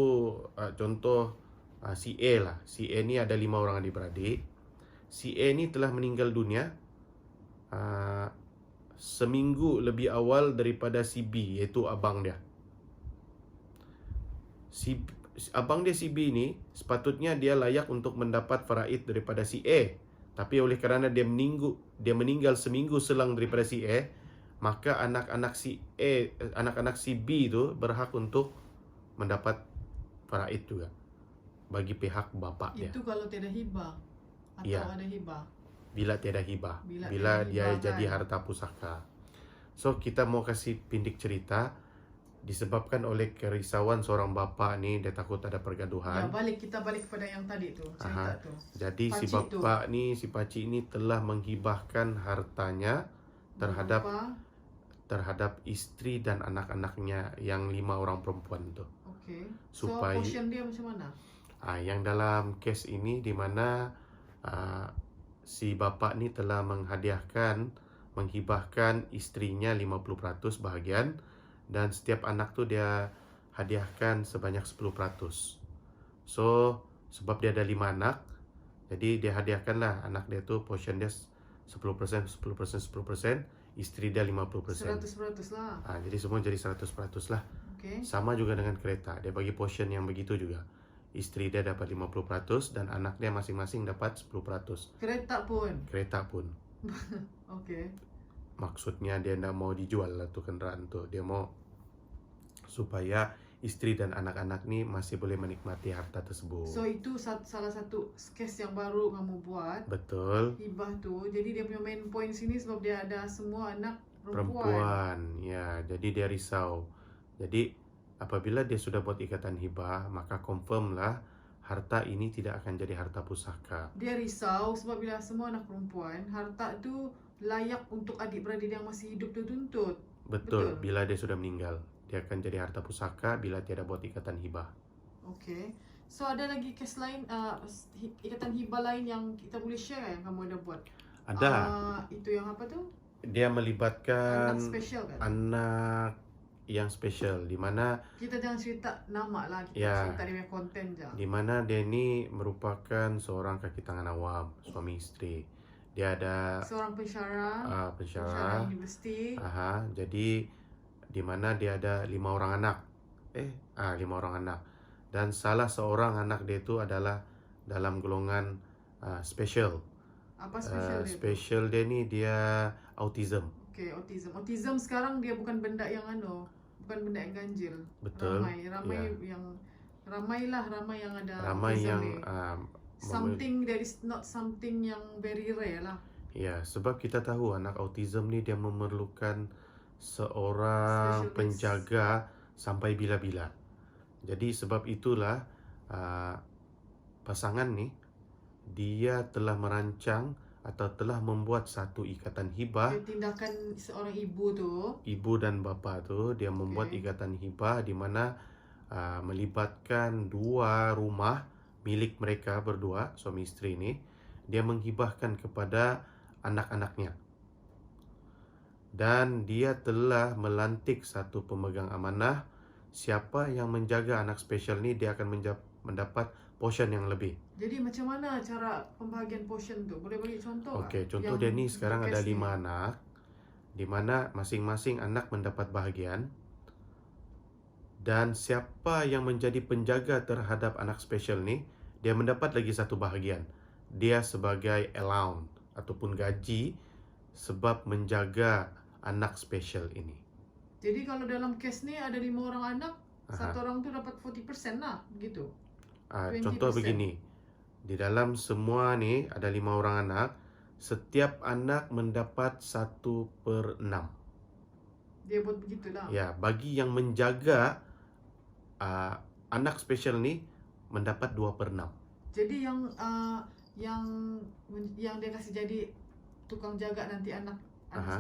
Speaker 1: contoh si A lah. Si A ni ada 5 orang adik-beradik. Si A ni telah meninggal dunia seminggu lebih awal daripada si B, iaitu abang dia. Abang dia si B ni sepatutnya dia layak untuk mendapat faraid daripada si A. Tapi oleh kerana dia meninggal seminggu selang daripada si A, maka anak-anak si B tu berhak untuk mendapat faraid juga bagi pihak bapa dia.
Speaker 2: Itu kalau tiada hibah atau
Speaker 1: Ya.
Speaker 2: ada hibah.
Speaker 1: Bila tiada hibah,
Speaker 2: Bila
Speaker 1: bila
Speaker 2: tiada
Speaker 1: dia
Speaker 2: hibah,
Speaker 1: jadi
Speaker 2: kan?
Speaker 1: harta pusaka. So kita mau kasih pindik cerita disebabkan oleh kerisauan seorang bapa ni, dia takut ada
Speaker 2: Ya,
Speaker 1: pergaduhan.
Speaker 2: kita balik kepada yang tadi tu, cerita
Speaker 1: Aha.
Speaker 2: tu.
Speaker 1: Jadi si
Speaker 2: Pakcik tu.
Speaker 1: bapa ni, si pakcik ni telah menghibahkan hartanya terhadap isteri dan anak-anaknya yang 5 orang perempuan tu.
Speaker 2: Okay.
Speaker 1: Supaya-
Speaker 2: So portion dia macam mana?
Speaker 1: Yang dalam kes ini di mana si bapa ni telah menghibahkan istrinya 50% bahagian, dan setiap anak tu dia hadiahkan sebanyak 10%. So sebab dia ada 5 anak, jadi dia hadiahkanlah anak dia tu portion dia 10%, 10%, isteri dia 50%.
Speaker 2: 100% lah.
Speaker 1: Jadi semua jadi 100% lah.
Speaker 2: Okay.
Speaker 1: Sama juga dengan kereta, dia bagi portion yang begitu juga. Isteri dia dapat 50% dan anak dia masing-masing dapat 10%.
Speaker 2: Kereta pun.
Speaker 1: Kereta pun.
Speaker 2: Okay.
Speaker 1: Maksudnya dia tidak mau dijual lah tu kenderaan tu. Dia mau supaya isteri dan anak-anak ni masih boleh menikmati harta tersebut.
Speaker 2: So itu salah satu case yang baru kamu buat.
Speaker 1: Betul.
Speaker 2: Hibah tu. Jadi dia punya main point sini sebab dia ada semua anak perempuan.
Speaker 1: Perempuan. Ya, jadi dia risau. Jadi apabila dia sudah buat ikatan hibah, maka confirmlah harta ini tidak akan jadi harta pusaka.
Speaker 2: Dia risau sebab bila semua anak perempuan, harta tu layak untuk adik-beradik yang masih hidup tu tuntut.
Speaker 1: Betul. Bila dia sudah meninggal, dia akan jadi harta pusaka bila tiada buat ikatan hibah.
Speaker 2: Okay. So ada lagi kes lain, ikatan hibah lain yang kita boleh share yang kamu ada buat?
Speaker 1: Ada.
Speaker 2: Itu yang apa tu?
Speaker 1: Dia melibatkan
Speaker 2: Anak special kan?
Speaker 1: anak yang special, di mana
Speaker 2: Kita jangan cerita nama lah, kita
Speaker 1: Ya.
Speaker 2: cerita dia punya konten je.
Speaker 1: di mana dia ni merupakan seorang kaki tangan awam, suami isteri. Dia ada
Speaker 2: Seorang pensyarah,
Speaker 1: pensyarah.
Speaker 2: universiti.
Speaker 1: Jadi di mana dia ada 5 orang anak. 5 orang anak. Dan salah seorang anak dia itu adalah dalam golongan special.
Speaker 2: Apa spesial dia tu?
Speaker 1: Special dia ni dia autism.
Speaker 2: Okey, autism. Autism sekarang dia bukan benda yang bukan benda yang ganjil.
Speaker 1: Betul.
Speaker 2: Ramai
Speaker 1: Ya.
Speaker 2: yang ramai yang ada
Speaker 1: Ramai
Speaker 2: autism
Speaker 1: yang
Speaker 2: ni. Something that is not something yang very rare lah.
Speaker 1: ya, sebab kita tahu anak autism ni dia memerlukan seorang
Speaker 2: Specialist.
Speaker 1: penjaga sampai bila-bila. Jadi sebab itulah pasangan ni dia telah merancang atau telah membuat satu ikatan hibah.
Speaker 2: Dia tindakan seorang ibu tu.
Speaker 1: Ibu dan bapa tu dia membuat
Speaker 2: Okey.
Speaker 1: ikatan hibah di mana melibatkan 2 rumah milik mereka berdua, suami isteri ni. Dia menghibahkan kepada anak-anaknya. Dan dia telah melantik satu pemegang amanah. Siapa yang menjaga anak special ni dia akan mendapat portion yang lebih.
Speaker 2: Jadi macam mana cara pembahagian portion tu? Boleh bagi contoh tak?
Speaker 1: Okey, contoh dia ni sekarang ada 5 anak, di mana masing-masing anak mendapat bahagian. Dan siapa yang menjadi penjaga terhadap anak special ni, dia mendapat lagi satu bahagian. Dia sebagai allowance ataupun gaji sebab menjaga anak special ini.
Speaker 2: Jadi kalau dalam kes ni ada 5 orang anak, satu orang tu dapat 40% lah, begitu.
Speaker 1: Contoh
Speaker 2: 20%.
Speaker 1: begini, di dalam semua ni ada 5 orang anak, setiap anak mendapat 1/6.
Speaker 2: Dia buat begitulah.
Speaker 1: Ya, bagi yang menjaga anak special ni mendapat 2/6.
Speaker 2: Jadi yang dia kasih jadi tukang jaga nanti anak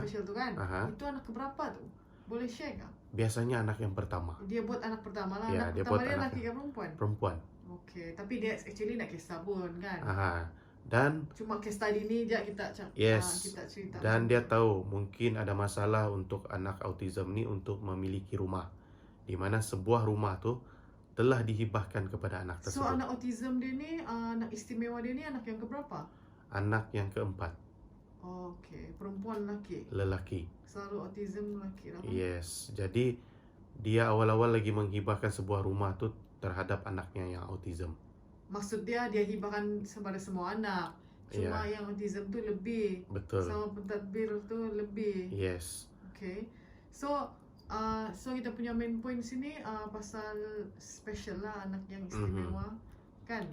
Speaker 2: special tu kan, itu anak keberapa tu? Boleh share tak?
Speaker 1: Biasanya anak yang pertama.
Speaker 2: Dia buat anak pertama lah.
Speaker 1: Ya,
Speaker 2: Anak
Speaker 1: dia
Speaker 2: pertama
Speaker 1: buat
Speaker 2: dia
Speaker 1: anak
Speaker 2: lelaki ke perempuan?
Speaker 1: Perempuan.
Speaker 2: Okey, tapi dia actually nak kisah pun kan.
Speaker 1: Dan
Speaker 2: cuma case study ni je kita
Speaker 1: yes,
Speaker 2: kita cerita.
Speaker 1: dan dia tahu mungkin ada masalah untuk anak autism ni untuk memiliki rumah, di mana sebuah rumah tu telah dihibahkan kepada anak
Speaker 2: So
Speaker 1: tersebut.
Speaker 2: anak autism dia ni, anak istimewa dia ni anak yang keberapa?
Speaker 1: Anak yang keempat.
Speaker 2: Okey, perempuan lelaki.
Speaker 1: Lelaki.
Speaker 2: Selalu autism lelaki lah.
Speaker 1: Yes, jadi dia awal-awal lagi menghibahkan sebuah rumah tu terhadap anaknya yang autism.
Speaker 2: Maksud dia hibahkan kepada semua anak. Cuma yang autism tu lebih.
Speaker 1: Betul.
Speaker 2: Sama pentadbir tu lebih.
Speaker 1: Yes.
Speaker 2: Okay. So kita punya main point sini pasal special lah, anak yang istimewa. Kan?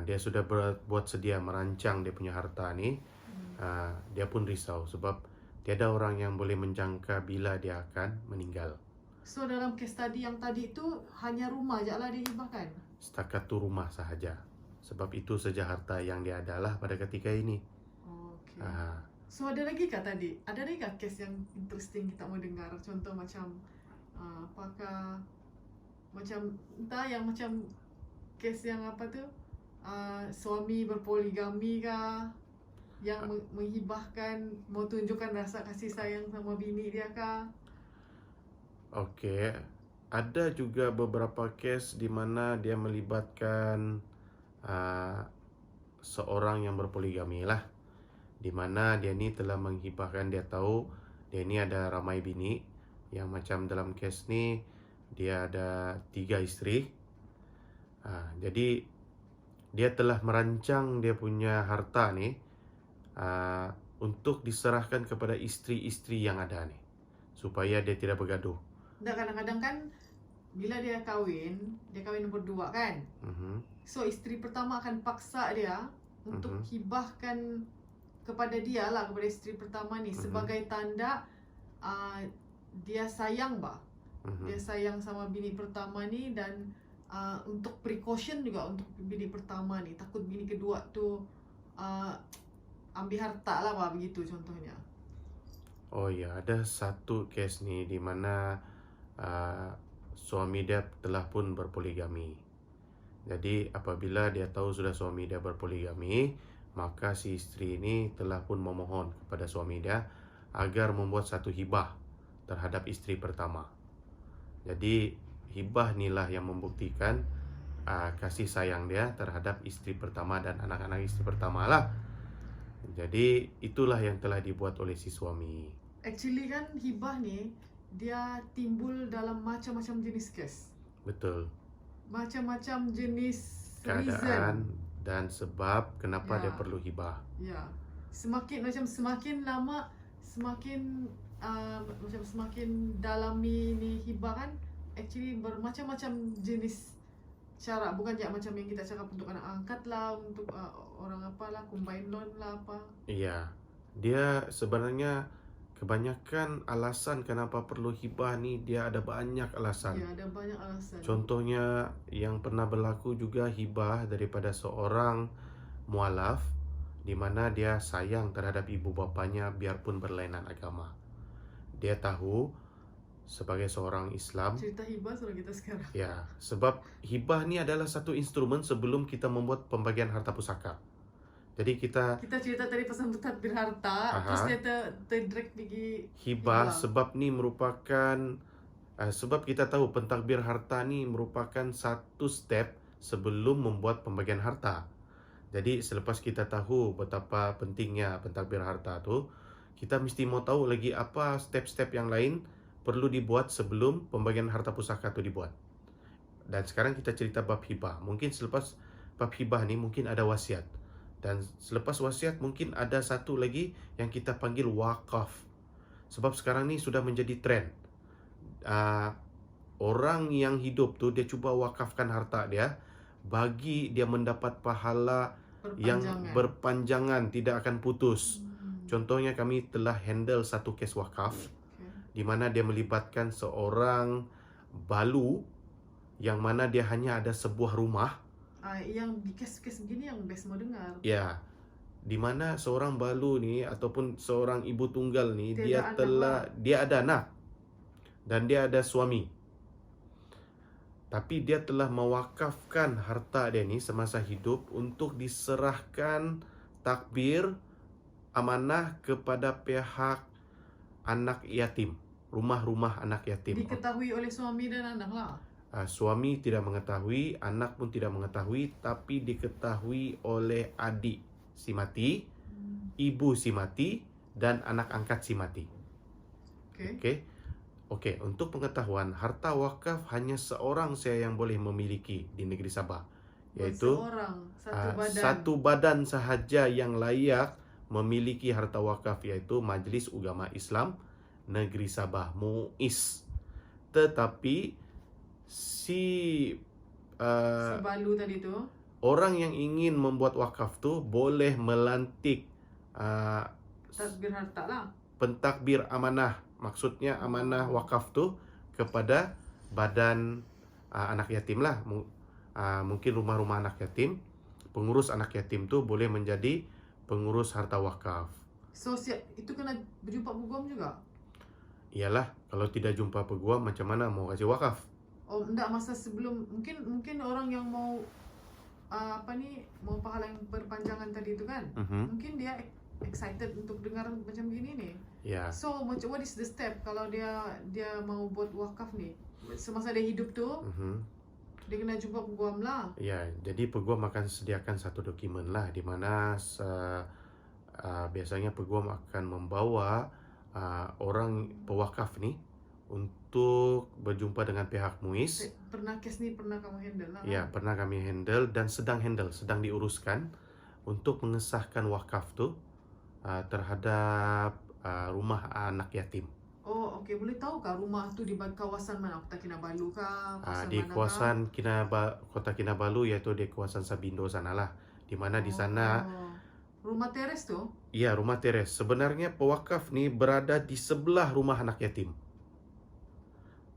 Speaker 1: Dia sudah buat sedia merancang dia punya harta ni. Dia pun risau sebab tiada orang yang boleh menjangka bila dia akan meninggal.
Speaker 2: So dalam case study yang tadi tu hanya rumah je lah dihibahkan?
Speaker 1: Setakat tu rumah sahaja. Sebab itu saja harta yang dia adalah pada ketika ini.
Speaker 2: Okay. So ada lagi kah tadi? Ada lagi kah case yang interesting kita mau dengar? Contoh macam apakah macam entah yang macam case yang apa tu? Suami berpoligami kah? Yang menghibahkan, mau tunjukkan rasa kasih sayang sama bini dia kah?
Speaker 1: Okey, ada juga beberapa kes di mana dia melibatkan seorang yang berpoligami lah, di mana dia ni telah menghibahkan, dia tahu dia ni ada ramai bini, yang macam dalam kes ni dia ada 3 isteri. Jadi dia telah merancang dia punya harta ni untuk diserahkan kepada isteri-isteri yang ada ni, supaya dia tidak bergaduh.
Speaker 2: Kadang-kadang kan bila dia kahwin nombor 2 kan. So isteri pertama akan paksa dia untuk hibahkan kepada dia lah, kepada isteri pertama ni sebagai tanda dia sayang dia sayang sama bini pertama ni, dan untuk precaution juga untuk bini pertama ni, takut bini kedua tu ambil harta lah begitu contohnya.
Speaker 1: Oh ya, ada satu kes ni di mana suami dia telah pun berpoligami. Jadi apabila dia tahu sudah suami dia berpoligami, maka si isteri ini telah pun memohon kepada suami dia agar membuat satu hibah terhadap isteri pertama. Jadi hibah inilah yang membuktikan kasih sayang dia terhadap isteri pertama dan anak-anak isteri pertama lah. Jadi itulah yang telah dibuat oleh si suami.
Speaker 2: Actually kan hibah ni dia timbul dalam macam-macam jenis kes.
Speaker 1: Betul.
Speaker 2: Macam-macam jenis reason.
Speaker 1: Keadaan dan sebab kenapa dia
Speaker 2: Ya.
Speaker 1: perlu hibah.
Speaker 2: Ya. Semakin lama semakin macam semakin dalami ni hibah kan, actually bermacam-macam jenis cara, bukan je macam yang kita cakap untuk anak angkat lah, untuk orang apalah, combine loan lah apa.
Speaker 1: Iya, dia sebenarnya kebanyakan alasan kenapa perlu hibah ni, dia ada banyak alasan.
Speaker 2: Ya, ada banyak alasan.
Speaker 1: Contohnya yang pernah berlaku juga hibah daripada seorang mualaf di mana dia sayang terhadap ibu bapanya biarpun berlainan agama. Dia tahu sebagai seorang Islam,
Speaker 2: Cerita hibah suruh kita sekarang.
Speaker 1: ya, sebab hibah ni adalah satu instrumen sebelum kita membuat pembagian harta pusaka. Jadi kita
Speaker 2: cerita tadi pasal tadbir harta, terus dia terdrag pergi
Speaker 1: hibah sebab ni merupakan sebab kita tahu pentadbir harta ni merupakan satu step sebelum membuat pembagian harta. Jadi selepas kita tahu betapa pentingnya pentadbir harta tu, kita mesti mau tahu lagi apa step-step yang lain perlu dibuat sebelum pembagian harta pusaka tu dibuat. Dan sekarang kita cerita bab hibah. Mungkin selepas bab hibah ni mungkin ada wasiat. Dan selepas wasiat mungkin ada satu lagi yang kita panggil wakaf. Sebab sekarang ni sudah menjadi trend. Orang yang hidup tu dia cuba wakafkan harta dia bagi dia mendapat pahala yang berpanjangan, tidak akan putus. Contohnya kami telah handle satu kes wakaf di mana dia melibatkan seorang balu yang mana dia hanya ada sebuah rumah.
Speaker 2: Yang di kes-kes begini yang best mau dengar.
Speaker 1: Ya, di mana seorang balu ni ataupun seorang ibu tunggal ni dia ada anak dan dia ada suami. Tapi dia telah mewakafkan harta dia ni semasa hidup untuk diserahkan takbir amanah kepada pihak anak yatim, rumah-rumah anak yatim.
Speaker 2: Diketahui oleh suami dan anak lah.
Speaker 1: Suami tidak mengetahui, anak pun tidak mengetahui, tapi diketahui oleh adik si mati, ibu si mati, dan anak angkat si mati. Okey, untuk pengetahuan, harta wakaf hanya seorang saja yang boleh memiliki di negeri Sabah, iaitu satu badan sahaja yang layak memiliki harta wakaf, iaitu Majlis Ugama Islam Negeri Sabah, MUIS. Tetapi si
Speaker 2: balu tadi tu,
Speaker 1: orang yang ingin membuat wakaf tu boleh melantik
Speaker 2: tadbir harta lah,
Speaker 1: pentadbir amanah, maksudnya amanah wakaf tu kepada badan anak yatim lah. Mungkin rumah-rumah anak yatim, pengurus anak yatim tu boleh menjadi pengurus harta wakaf.
Speaker 2: So itu kena berjumpa peguam juga?
Speaker 1: Iyalah, kalau tidak jumpa peguam macam mana mau kasih wakaf?
Speaker 2: Oh, enggak, masa sebelum mungkin orang yang mau mau pahala yang berpanjangan tadi itu kan, mungkin dia excited untuk dengar macam gini nih.
Speaker 1: Ya.
Speaker 2: So what is the step kalau dia mau buat wakaf nih semasa dia hidup tuh? Dia kena jumpa peguam lah.
Speaker 1: Ya, jadi peguam akan sediakan satu dokumen lah di mana biasanya peguam akan membawa orang pewakaf ni untuk berjumpa dengan pihak MUIS.
Speaker 2: Kes ni pernah kamu handle lah?
Speaker 1: Ya, pernah kami handle dan sedang diuruskan untuk mengesahkan wakaf tu terhadap rumah anak yatim.
Speaker 2: Oh, okey. Boleh tahu kah rumah tu di kawasan mana? Kota Kinabalu kah?
Speaker 1: Di kawasan Kota Kinabalu, iaitu di kawasan Sabindo sanalah. Di mana di sana
Speaker 2: rumah teres tu?
Speaker 1: Ya, rumah teres. Sebenarnya pewakaf ni berada di sebelah rumah anak yatim.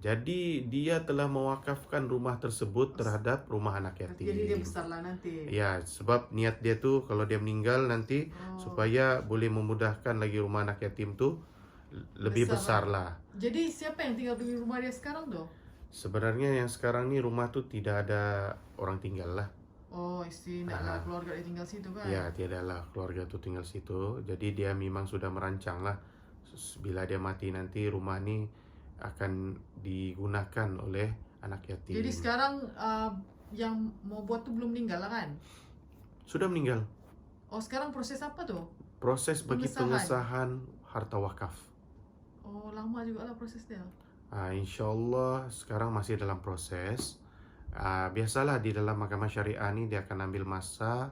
Speaker 1: Jadi dia telah mewakafkan rumah tersebut terhadap rumah anak yatim.
Speaker 2: Jadi dia besarlah nanti.
Speaker 1: Ya, sebab niat dia tu kalau dia meninggal nanti supaya boleh memudahkan lagi rumah anak yatim tu lebih besar lah.
Speaker 2: Jadi siapa yang tinggal di rumah dia sekarang tu?
Speaker 1: Sebenarnya yang sekarang ni rumah tu tidak ada orang tinggal lah.
Speaker 2: Oh, istilahnya keluarga dia tinggal situ kan?
Speaker 1: Ya, tiadalah keluarga tu tinggal situ. Jadi dia memang sudah merancang lah. Bila dia mati nanti rumah ni akan digunakan oleh anak yatim.
Speaker 2: Jadi sekarang yang mau buat tu belum meninggal lah kan?
Speaker 1: Sudah meninggal.
Speaker 2: Oh, sekarang proses apa tu?
Speaker 1: Proses bagi pengesahan harta wakaf.
Speaker 2: Oh, lama juga lah prosesnya.
Speaker 1: Insya Allah sekarang masih dalam proses. Biasalah di dalam mahkamah syariah ini dia akan ambil masa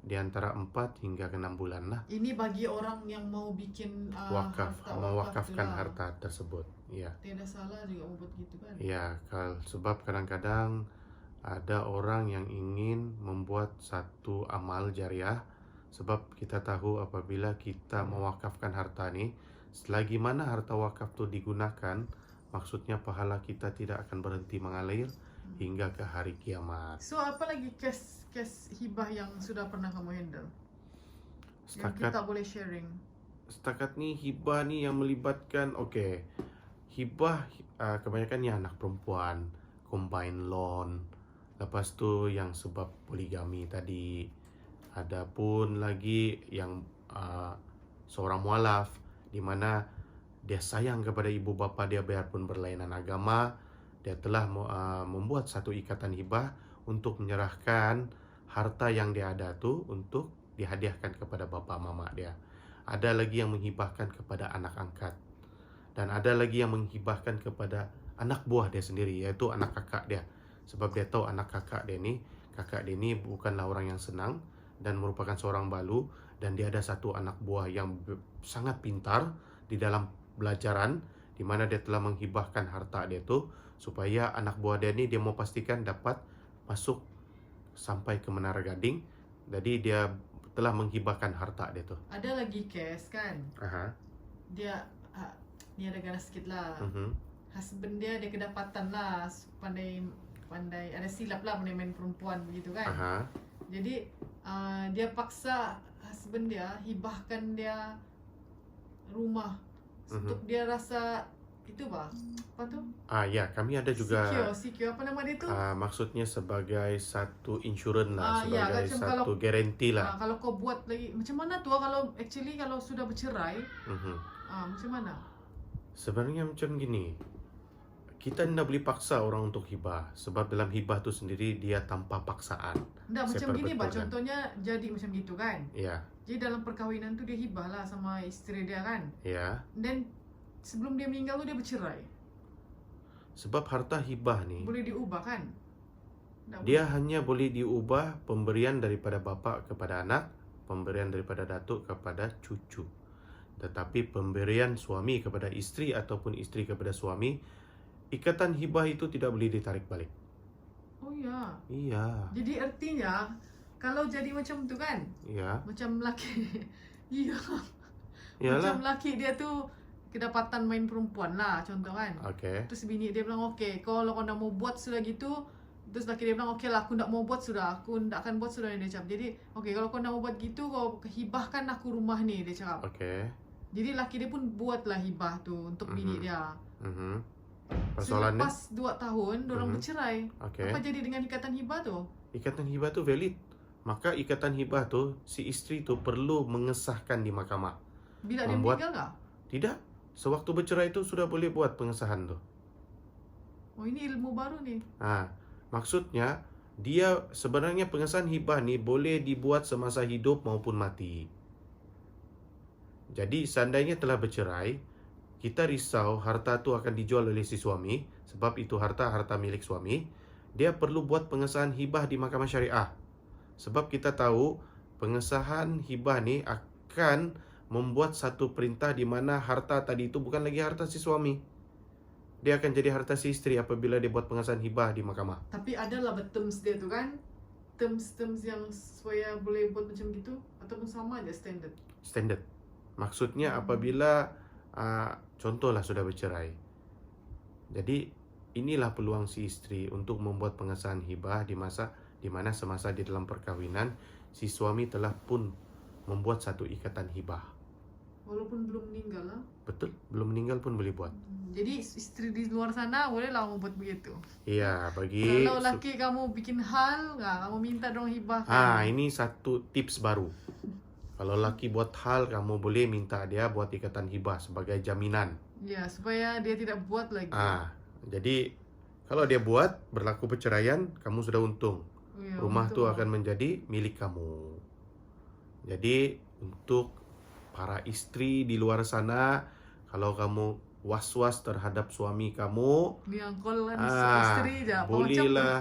Speaker 1: di antara 4 hingga ke 6 bulan lah.
Speaker 2: Ini bagi orang yang mau bikin
Speaker 1: Wakaf,
Speaker 2: harta
Speaker 1: mewakafkan
Speaker 2: tu lah.
Speaker 1: harta tersebut. Ya.
Speaker 2: Tidak salah juga mau buat gitu kan.
Speaker 1: Ya, sebab kadang-kadang ada orang yang ingin membuat satu amal jariah, sebab kita tahu apabila kita mewakafkan harta ini, selagi mana harta wakaf itu digunakan, maksudnya pahala kita tidak akan berhenti mengalir hingga ke hari kiamat.
Speaker 2: So apa lagi case hibah yang sudah pernah kamu handle? Yang kita boleh sharing.
Speaker 1: Setakat ni hibah ni yang melibatkan hibah kebanyakan ni anak perempuan, combine loan. Lepas tu yang sebab poligami tadi. Ada pun lagi yang seorang mualaf di mana dia sayang kepada ibu bapa dia biarpun berlainan agama, dia telah membuat satu ikatan hibah untuk menyerahkan harta yang dia ada tu untuk dihadiahkan kepada bapa mama dia. Ada lagi yang menghibahkan kepada anak angkat. Dan ada lagi yang menghibahkan kepada anak buah dia sendiri, iaitu anak kakak dia. Sebab dia tahu anak kakak dia ni bukanlah orang yang senang dan merupakan seorang balu, dan dia ada satu anak buah yang sangat pintar di dalam belajaran, di mana dia telah menghibahkan harta dia tu supaya anak buah dia ni dia mau pastikan dapat masuk sampai ke Menara Gading. Jadi dia telah menghibahkan harta dia tu.
Speaker 2: Ada lagi case kan? Dia ni ada ganas sikit lah. Husband dia kedapatan lah, pandai ada silap lah main perempuan begitu kan. Jadi dia paksa husband dia hibahkan dia rumah untuk dia rasa itu apa tu?
Speaker 1: Ya, kami ada juga
Speaker 2: secure apa nama dia tu?
Speaker 1: Maksudnya sebagai satu insurans lah, sebagai
Speaker 2: macam
Speaker 1: satu garanti lah.
Speaker 2: Kalau kau buat lagi macam mana tu kalau sudah bercerai? Macam mana?
Speaker 1: Sebenarnya macam gini. Kita tidak boleh paksa orang untuk hibah, sebab dalam hibah tu sendiri dia tanpa paksaan.
Speaker 2: Macam gini bah, contohnya jadi macam gitu kan?
Speaker 1: Ya.
Speaker 2: Jadi dalam perkahwinan tu dia hibah lah sama isteri dia kan?
Speaker 1: Ya.
Speaker 2: Dan sebelum dia meninggal tu dia bercerai.
Speaker 1: Sebab harta hibah ni
Speaker 2: boleh diubah kan?
Speaker 1: Dia hanya boleh diubah pemberian daripada bapa kepada anak, pemberian daripada datuk kepada cucu. Tetapi pemberian suami kepada isteri ataupun isteri kepada suami, ikatan hibah itu tidak boleh ditarik balik.
Speaker 2: Oh ya.
Speaker 1: Iya.
Speaker 2: Jadi artinya kalau jadi macam tu kan?
Speaker 1: Iya.
Speaker 2: Macam laki. Iya.
Speaker 1: Yalah.
Speaker 2: Macam laki dia tu kedapatan main perempuan lah contoh kan. Terus bini dia bilang kalau kau nak mau buat sudah gitu. Terus laki dia bilang lah aku nak mau buat sudah. Aku tak akan buat sudah, dia cakap. Jadi kalau kau nak mau buat gitu, kau hibahkan aku rumah ni, dia cakap. Jadi laki dia pun buatlah hibah tu untuk bini dia.
Speaker 1: Persoalannya
Speaker 2: selepas 2 tahun diorang bercerai. Apa jadi dengan ikatan hibah tu?
Speaker 1: Ikatan hibah tu valid. Maka ikatan hibah tu si isteri tu perlu mengesahkan di mahkamah.
Speaker 2: Bila dia meninggal tak?
Speaker 1: Tidak. Sewaktu bercerai tu sudah boleh buat pengesahan tu.
Speaker 2: Oh, ini ilmu baru ni.
Speaker 1: Maksudnya dia sebenarnya pengesahan hibah ni boleh dibuat semasa hidup maupun mati. Jadi seandainya telah bercerai, kita risau harta tu akan dijual oleh si suami, sebab itu harta milik suami. Dia perlu buat pengesahan hibah di mahkamah syariah. Sebab kita tahu pengesahan hibah ni akan membuat satu perintah di mana harta tadi itu bukan lagi harta si suami. Dia akan jadi harta si isteri apabila dia buat pengesahan hibah di mahkamah.
Speaker 2: Tapi adalah terms dia tu kan? Terms yang supaya boleh buat macam gitu? Ataupun sama aja standard?
Speaker 1: Standard. Maksudnya apabila contohlah sudah bercerai. Jadi inilah peluang si isteri untuk membuat pengesahan hibah di mana semasa di dalam perkahwinan si suami telah pun membuat satu ikatan hibah.
Speaker 2: Walaupun belum meninggal lah.
Speaker 1: Betul, belum meninggal pun boleh buat.
Speaker 2: Jadi isteri di luar sana bolehlah membuat begitu.
Speaker 1: Iya, bagi
Speaker 2: kalau laki kamu bikin hal, kamu minta dong hibahkan.
Speaker 1: Ini satu tips baru. Kalau laki buat hal, kamu boleh minta dia buat ikatan hibah sebagai jaminan.
Speaker 2: Ya, supaya dia tidak buat lagi.
Speaker 1: Jadi kalau dia buat, berlaku perceraian, kamu sudah untung. Rumah tu akan menjadi milik kamu. Jadi untuk para isteri di luar sana, kalau kamu was-was terhadap suami kamu,
Speaker 2: Ni angkol kan
Speaker 1: ah,
Speaker 2: isteri je. Apa macam tu?
Speaker 1: bolehlah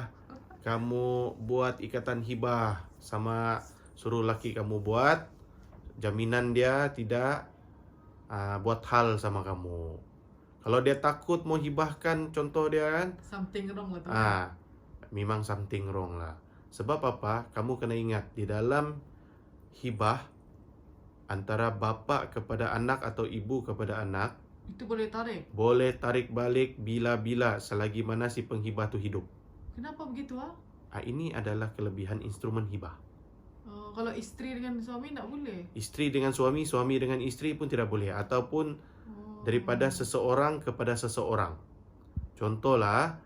Speaker 1: kamu buat ikatan hibah sama suruh laki kamu buat, jaminan dia tidak buat hal sama kamu. Kalau dia takut mau hibahkan, contoh dia kan,
Speaker 2: Something wrong lah tu.
Speaker 1: memang something wrong lah. Sebab apa? Kamu kena ingat, di dalam hibah antara bapa kepada anak atau ibu kepada anak,
Speaker 2: Itu boleh tarik.
Speaker 1: boleh tarik balik bila-bila selagi mana si penghibah tu hidup.
Speaker 2: Kenapa begitu ah?
Speaker 1: Ini adalah kelebihan instrumen hibah.
Speaker 2: Kalau isteri dengan suami tak boleh.
Speaker 1: Isteri dengan suami, suami dengan isteri pun tidak boleh. Ataupun daripada seseorang kepada seseorang. Contohlah,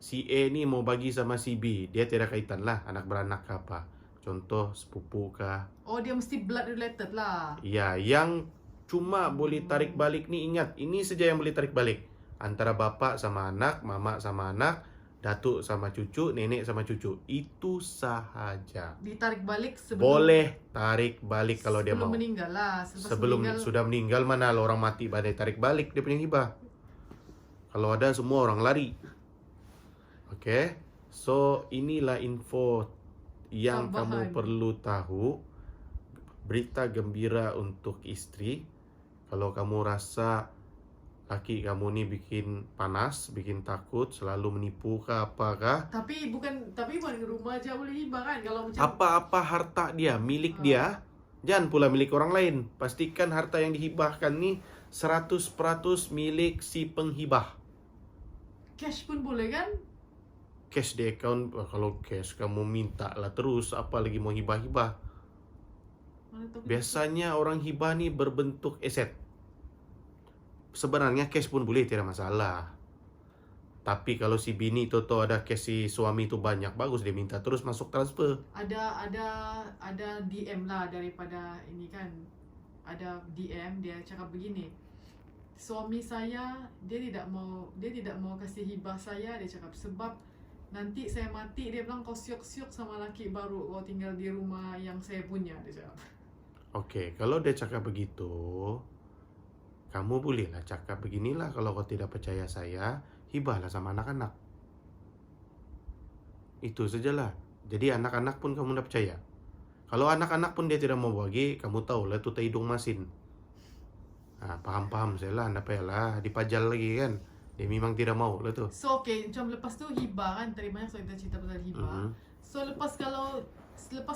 Speaker 1: si A ni mau bagi sama si B, dia tidak kaitan lah, anak beranak ke apa. Contoh sepupu kah.
Speaker 2: Oh, dia mesti blood related lah.
Speaker 1: Ya, yang cuma boleh tarik balik ni, ingat, ini saja yang boleh tarik balik. Antara bapa sama anak, mama sama anak, datuk sama cucu, nenek sama cucu. Itu sahaja.
Speaker 2: Ditarik balik sebelum
Speaker 1: Boleh tarik balik kalau dia mau.
Speaker 2: sebelum meninggal lah.
Speaker 1: Sebelum sudah meninggal, mana lah orang mati badai tarik balik dia punya hibah. Kalau ada semua orang lari. Oke, so inilah info yang kamu perlu tahu. Berita gembira untuk istri. Kalau kamu rasa laki kamu ni bikin panas, bikin takut, selalu menipu kah apakah,
Speaker 2: Tapi bukan rumah aja boleh hibah kan kalau macam
Speaker 1: apa-apa harta dia, milik dia, jangan pula milik orang lain. Pastikan harta yang dihibahkan ni 100% milik si penghibah.
Speaker 2: cash pun boleh kan?
Speaker 1: Cash di account, kalau cash kamu minta lah terus, apa lagi mau hibah-hibah.
Speaker 2: Mana tahu
Speaker 1: Biasanya orang hibah ni berbentuk aset. Sebenarnya cash pun boleh, tidak masalah. Tapi kalau si bini tu ada cash si suami tu banyak, bagus dia minta terus masuk transfer.
Speaker 2: ada DM lah daripada ini kan. Ada DM dia cakap begini. Suami saya dia tidak mau kasih hibah saya, dia cakap sebab nanti saya mati, dia bilang kau syok-syok sama laki baru kau tinggal di rumah yang saya punya, dia cakap.
Speaker 1: Oke, kalau dia cakap begitu, kamu bolehlah cakap beginilah, kalau kau tidak percaya saya, hibahlah sama anak-anak. Itu sajalah. Jadi anak-anak pun kamu tidak percaya. Kalau anak-anak pun dia tidak mau bagi, kamu tahulah itu hidung masin. Paham-paham saya lah, anda payahlah dipajal lagi kan. Dia memang tidak mau lah tu.
Speaker 2: So macam lepas tu hibah kan, tadi banyak so kita cerita pasal hibah. So lepas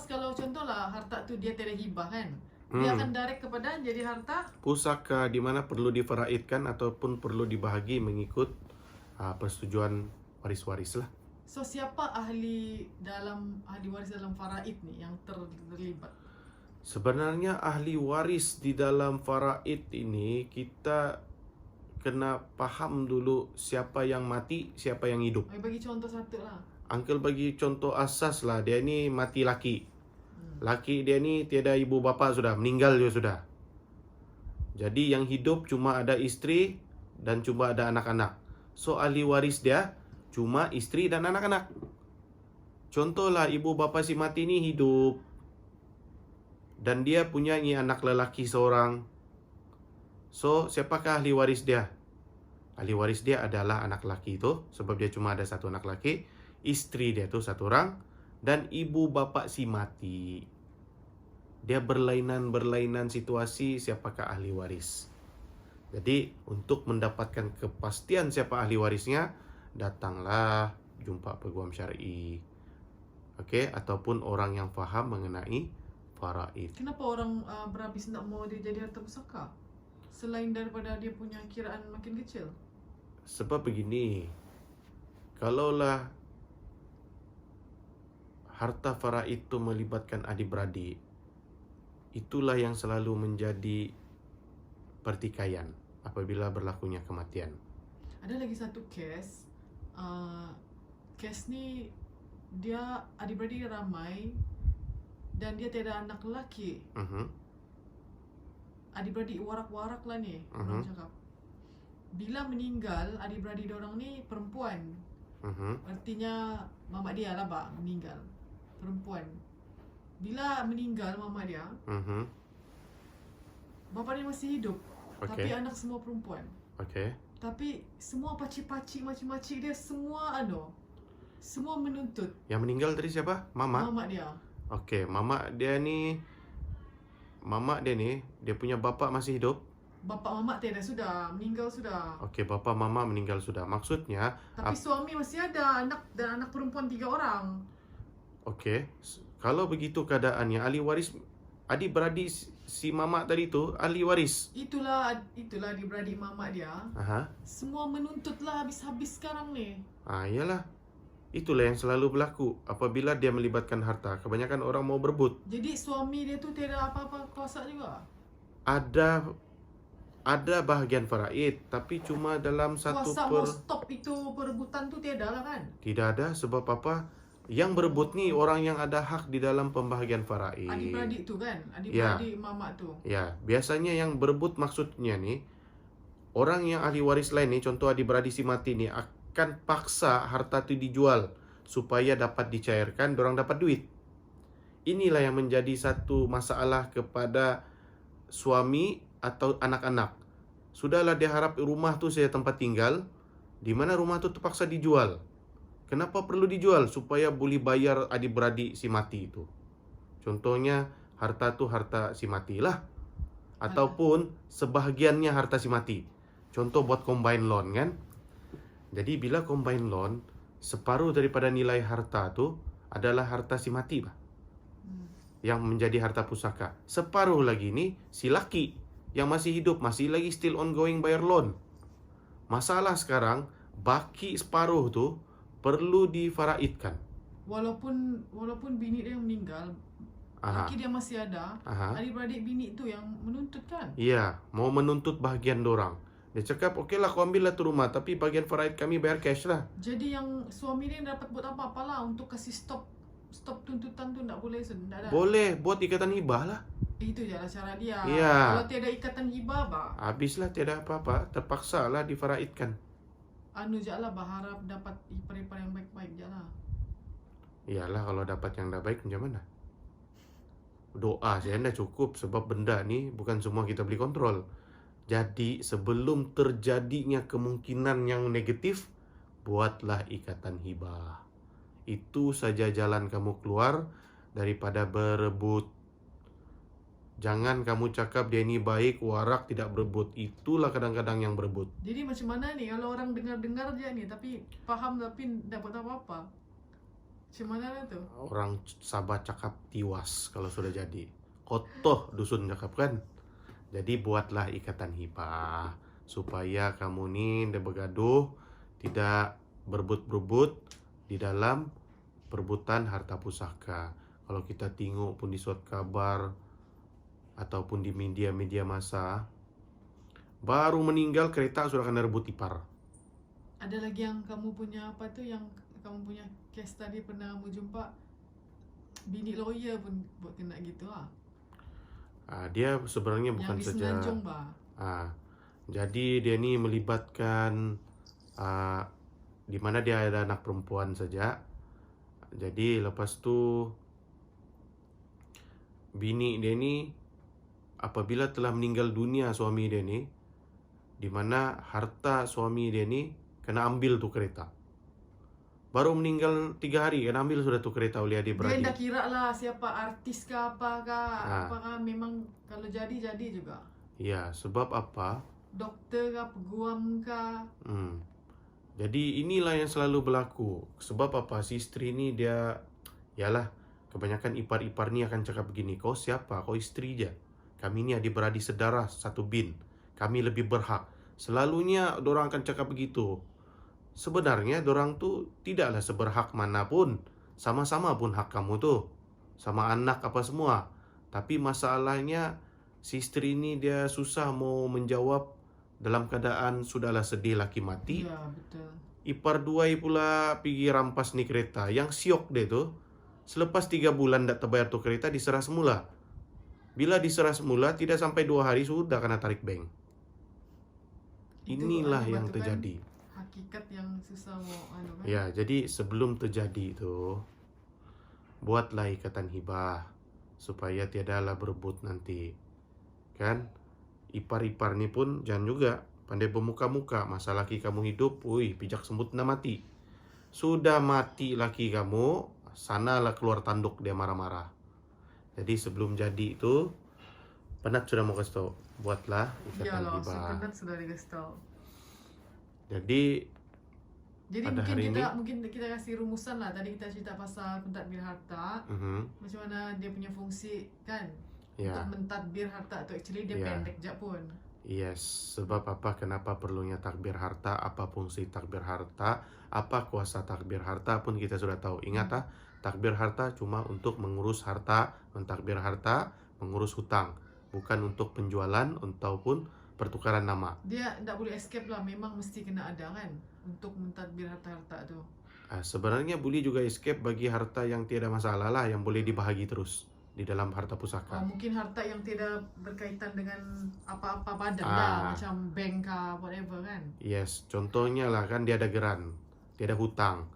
Speaker 2: kalau contohlah harta tu dia tidak hibah kan, dia akan direct kepada jadi harta
Speaker 1: pusaka, di mana perlu difaraidkan ataupun perlu dibahagi mengikut persetujuan waris-waris lah.
Speaker 2: So siapa ahli waris dalam faraid ni yang terlibat?
Speaker 1: Sebenarnya ahli waris di dalam faraid ini kita kena faham dulu siapa yang mati, siapa yang hidup.
Speaker 2: Bagi contoh satu lah.
Speaker 1: Uncle bagi contoh asas lah, dia ni mati laki. Laki dia ni tiada ibu bapa sudah, meninggal juga sudah. Jadi yang hidup cuma ada istri dan cuma ada anak-anak. So ahli waris dia cuma istri dan anak-anak. Contohlah ibu bapa si mati ni hidup dan dia punya anak lelaki seorang. So siapakah ahli waris dia? Ahli waris dia adalah anak laki itu, sebab dia cuma ada satu anak laki. Istri dia tu satu orang, dan ibu bapa si mati. Dia berlainan situasi siapakah ahli waris. Jadi untuk mendapatkan kepastian siapa ahli warisnya, datanglah jumpa peguam syar'i. Oke, ataupun orang yang faham mengenai faraid.
Speaker 2: Kenapa orang berhabis nak mau dia jadi harta pusaka? Selain daripada dia punya kiraan makin kecil.
Speaker 1: Sebab begini, kalaulah harta faraid itu melibatkan adik-beradik, itulah yang selalu menjadi pertikaian apabila berlakunya kematian.
Speaker 2: Ada lagi satu case. Case ni dia adik-beradik ramai dan dia tiada anak lelaki. Adik-beradik warak-warak lah ni, orang cakap. Bila meninggal adik-beradik diorang ni perempuan. Artinya mama dia lah meninggal, perempuan. Bila meninggal mama dia, bapa dia masih hidup, tapi anak semua perempuan.
Speaker 1: Oke.
Speaker 2: Tapi semua pakcik-pakcik, makcik-makcik dia semua semua menuntut
Speaker 1: Yang meninggal tadi siapa? Mama?
Speaker 2: mamak dia.
Speaker 1: Oke, mama dia ni, dia punya bapa masih hidup.
Speaker 2: Bapak mamak tiada sudah, meninggal sudah.
Speaker 1: Oke, bapa mama meninggal sudah. Maksudnya,
Speaker 2: Tapi suami masih ada, anak dan anak perempuan 3 orang.
Speaker 1: oke, kalau begitu keadaannya, ahli waris adik-beradik si mama tadi tu ahli waris.
Speaker 2: Itulah adik-beradik mamak dia.
Speaker 1: Aha.
Speaker 2: Semua menuntutlah habis-habis sekarang ni.
Speaker 1: Iyalah. Itulah yang selalu berlaku apabila dia melibatkan harta. Kebanyakan orang mau berebut.
Speaker 2: Jadi suami dia tu tiada apa-apa kuasa juga.
Speaker 1: Ada bahagian faraid, tapi cuma dalam satu
Speaker 2: Kuasa mau stop itu perebutan tu tiada lah kan?
Speaker 1: Tidak ada, sebab apa? Yang berebut ni orang yang ada hak di dalam pembahagian faraid.
Speaker 2: Adik-beradik tu kan? Adik-beradik mamak tu.
Speaker 1: Ya, biasanya yang berebut maksudnya nih, orang yang ahli waris lain nih, contoh adik-beradik si mati nih, akan paksa harta itu dijual supaya dapat dicairkan, dorang dapat duit. Inilah yang menjadi satu masalah kepada suami atau anak-anak. Sudahlah dia harap rumah tu saya tempat tinggal, di mana rumah tu terpaksa dijual. Kenapa perlu dijual? Supaya boleh bayar adik-beradik si mati itu. Contohnya harta tu harta si mati lah, ataupun sebahagiannya harta si mati. Contoh buat combine loan kan. Jadi bila combine loan, separuh daripada nilai harta tu adalah harta si mati bah, yang menjadi harta pusaka. Separuh lagi ni si laki yang masih hidup, masih lagi still ongoing bayar loan. Masalah sekarang, baki separuh tu perlu difaraidkan.
Speaker 2: Walaupun bini dia yang meninggal, laki dia masih ada, adik-beradik bini tu yang menuntut kan?
Speaker 1: Iya, mau menuntut bahagian dorang. Dia cakap, okey lah kau ambil lah tu rumah, tapi bahagian faraid kami bayar cash lah.
Speaker 2: Jadi yang suami dia dapat buat apa-apa lah untuk kasih stop tuntutan tu, tak boleh ada.
Speaker 1: Boleh, buat ikatan hibah lah.
Speaker 2: Itu je lah cara dia.
Speaker 1: Iya.
Speaker 2: Kalau tiada ikatan hibah,
Speaker 1: habislah, tiada apa-apa, terpaksa lah difaraidkan.
Speaker 2: Je lah, berharap dapat ipar-ipar yang baik-baik je lah.
Speaker 1: Iyalah, kalau dapat yang dah baik macam mana? Doa saja dah cukup, sebab benda ni bukan semua kita boleh kontrol. Jadi sebelum terjadinya kemungkinan yang negatif, buatlah ikatan hibah. Itu saja jalan kamu keluar daripada berebut. Jangan kamu cakap dia ni baik, warak, tidak berebut. Itulah kadang-kadang yang berebut.
Speaker 2: Jadi macam mana ni kalau orang dengar-dengar je ni, tapi faham tapi tak buat apa-apa? Macam mana lah tu?
Speaker 1: Orang sabar cakap tiwas kalau sudah jadi. Kotoh dusun cakap kan. Jadi buatlah ikatan hibah supaya kamu ni dah bergaduh, tidak berebut-berebut di dalam perebutan harta pusaka. Kalau kita tengok pun di surat kabar ataupun di media-media massa, baru meninggal kereta sudah kena rebut ipar.
Speaker 2: Ada lagi yang kamu punya apa tu, yang kamu punya kes tadi pernah kamu jumpa, bini lawyer pun buat kena gitu lah.
Speaker 1: Dia sebenarnya bukan
Speaker 2: yang
Speaker 1: saja. Jadi dia ni melibatkan di mana dia ada anak perempuan saja. Jadi lepas tu bini dia ni apabila telah meninggal dunia suami dia ni, di mana harta suami dia ni kena ambil tu kereta. Baru meninggal 3 hari kena ambil sudah tu kereta oleh adik-beradik.
Speaker 2: Dia dah kira lah siapa artis ke apakah, apakah memang kalau jadi juga.
Speaker 1: Ya, sebab apa?
Speaker 2: Doktor ke, peguam ke.
Speaker 1: Jadi inilah yang selalu berlaku. Sebab apa? Si isteri ni dia, yalah, kebanyakan ipar-ipar ni akan cakap begini, kau siapa? Kau isteri je. Kami ni adik-beradik sedara satu bin. Kami lebih berhak. Selalunya dorang akan cakap begitu. Sebenarnya dorang tu tidaklah seberhak manapun. Sama-sama pun hak kamu tu. Sama anak apa semua. Tapi masalahnya si isteri ni dia susah mau menjawab dalam keadaan sudahlah sedih laki mati.
Speaker 2: Ya, betul.
Speaker 1: Ipar duai pula pergi rampas ni kereta. Yang siok dia tu, selepas 3 bulan tak terbayar tu kereta, diserah semula. Bila diserah semula, tidak sampai 2 hari sudah kena tarik bank. Inilah yang terjadi.
Speaker 2: Hakikat yang susah mau kan?
Speaker 1: Ya, jadi sebelum terjadi itu, buatlah ikatan hibah supaya tiadalah berebut nanti. Kan? Ipar-ipar ni pun jangan juga pandai bermuka-muka. Masa laki kamu hidup, pijak semut nak mati. Sudah mati laki kamu, sanalah keluar tanduk dia marah-marah. Jadi sebelum jadi itu, Penat sudah mau kasih tau, buatlah ikatan
Speaker 2: Iyalah,
Speaker 1: hibah.
Speaker 2: Penat sudah dikasih tahu.
Speaker 1: Jadi pada
Speaker 2: mungkin kita kasih rumusan lah. Tadi kita cerita pasal pentadbir harta. Macam mana dia punya fungsi kan? Untuk mentadbir harta tu actually dia pendek je pun.
Speaker 1: Yes, sebab apa, kenapa perlunya takbir harta, apa fungsi takbir harta, apa kuasa takbir harta pun kita sudah tahu. Ingat takbir harta cuma untuk mengurus harta, mentakbir harta, mengurus hutang, bukan untuk penjualan ataupun pertukaran nama.
Speaker 2: Dia tak boleh escape lah, memang mesti kena ada kan untuk mentadbir harta-harta tu.
Speaker 1: Sebenarnya boleh juga escape bagi harta yang tiada masalah lah, yang boleh dibahagi terus di dalam harta pusaka.
Speaker 2: Mungkin harta yang tidak berkaitan dengan apa-apa badan lah, macam bank kah, whatever kan.
Speaker 1: Yes, contohnya lah kan dia ada geran, dia ada hutang,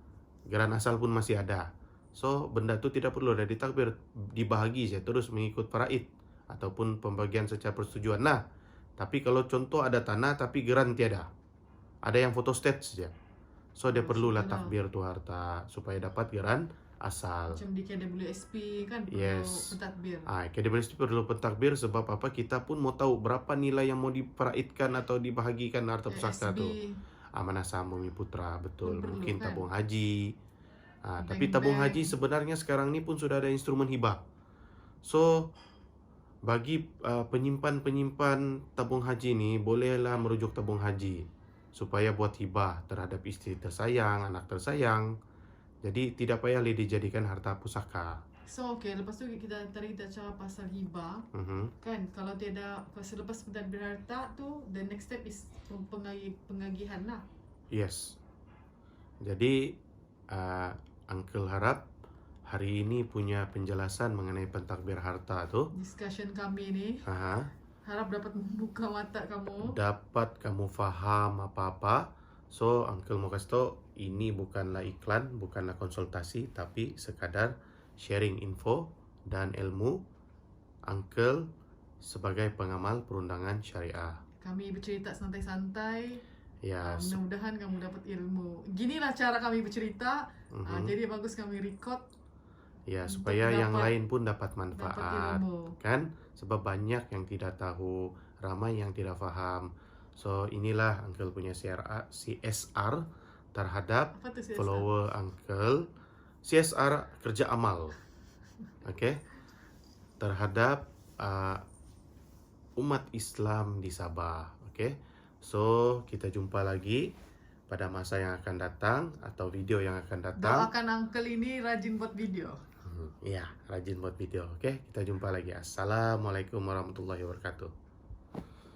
Speaker 1: geran asal pun masih ada. So benda tu tidak perlu ada ditakbir, dibahagi saja terus mengikut faraid ataupun pembagian secara persetujuan. Nah, tapi kalau contoh ada tanah tapi geran tiada, ada yang photostat saja, so dia perlulah takbir tu harta supaya dapat geran asal.
Speaker 2: Macam di KWSP kan perlu pentadbir.
Speaker 1: KWSP perlu pentadbir sebab apa, kita pun mau tahu berapa nilai yang mau diperaidkan atau dibahagikan harta pusaka tu. Amanah Saham Bumi Putra, betul. Mungkin kan? Tabung haji. Tapi tabung haji sebenarnya sekarang ni pun sudah ada instrumen hibah. So bagi penyimpan-penyimpan tabung haji ni, bolehlah merujuk tabung haji supaya buat hibah terhadap istri tersayang, anak tersayang. Jadi tidak payah dijadikan harta pusaka.
Speaker 2: So lepas tu kita cakap pasal hibah. Kan kalau tiada, selepas pentadbir harta tu, the next step is pengagihan lah.
Speaker 1: Yes. Jadi Uncle harap hari ini punya penjelasan mengenai pentadbir harta tu,
Speaker 2: discussion kami ni, harap dapat membuka mata kamu, dapat
Speaker 1: kamu faham apa-apa. So Uncle mau kasih tau, ini bukanlah iklan, bukanlah konsultasi, tapi sekadar sharing info dan ilmu Uncle sebagai pengamal perundangan syariah.
Speaker 2: Kami bercerita santai-santai.
Speaker 1: Mudah-mudahan
Speaker 2: kamu dapat ilmu. Ginilah cara kami bercerita. Jadi bagus kami record.
Speaker 1: Supaya yang lain pun dapat manfaat. Kan? Sebab banyak yang tidak tahu, ramai yang tidak faham. So inilah Uncle punya CSR terhadap follower Uncle. CSR kerja amal. Terhadap umat Islam di Sabah. So kita jumpa lagi pada masa yang akan datang atau video yang akan datang.
Speaker 2: Doakan Uncle ini rajin buat video.
Speaker 1: Rajin buat video. Kita jumpa lagi. Assalamualaikum warahmatullahi wabarakatuh.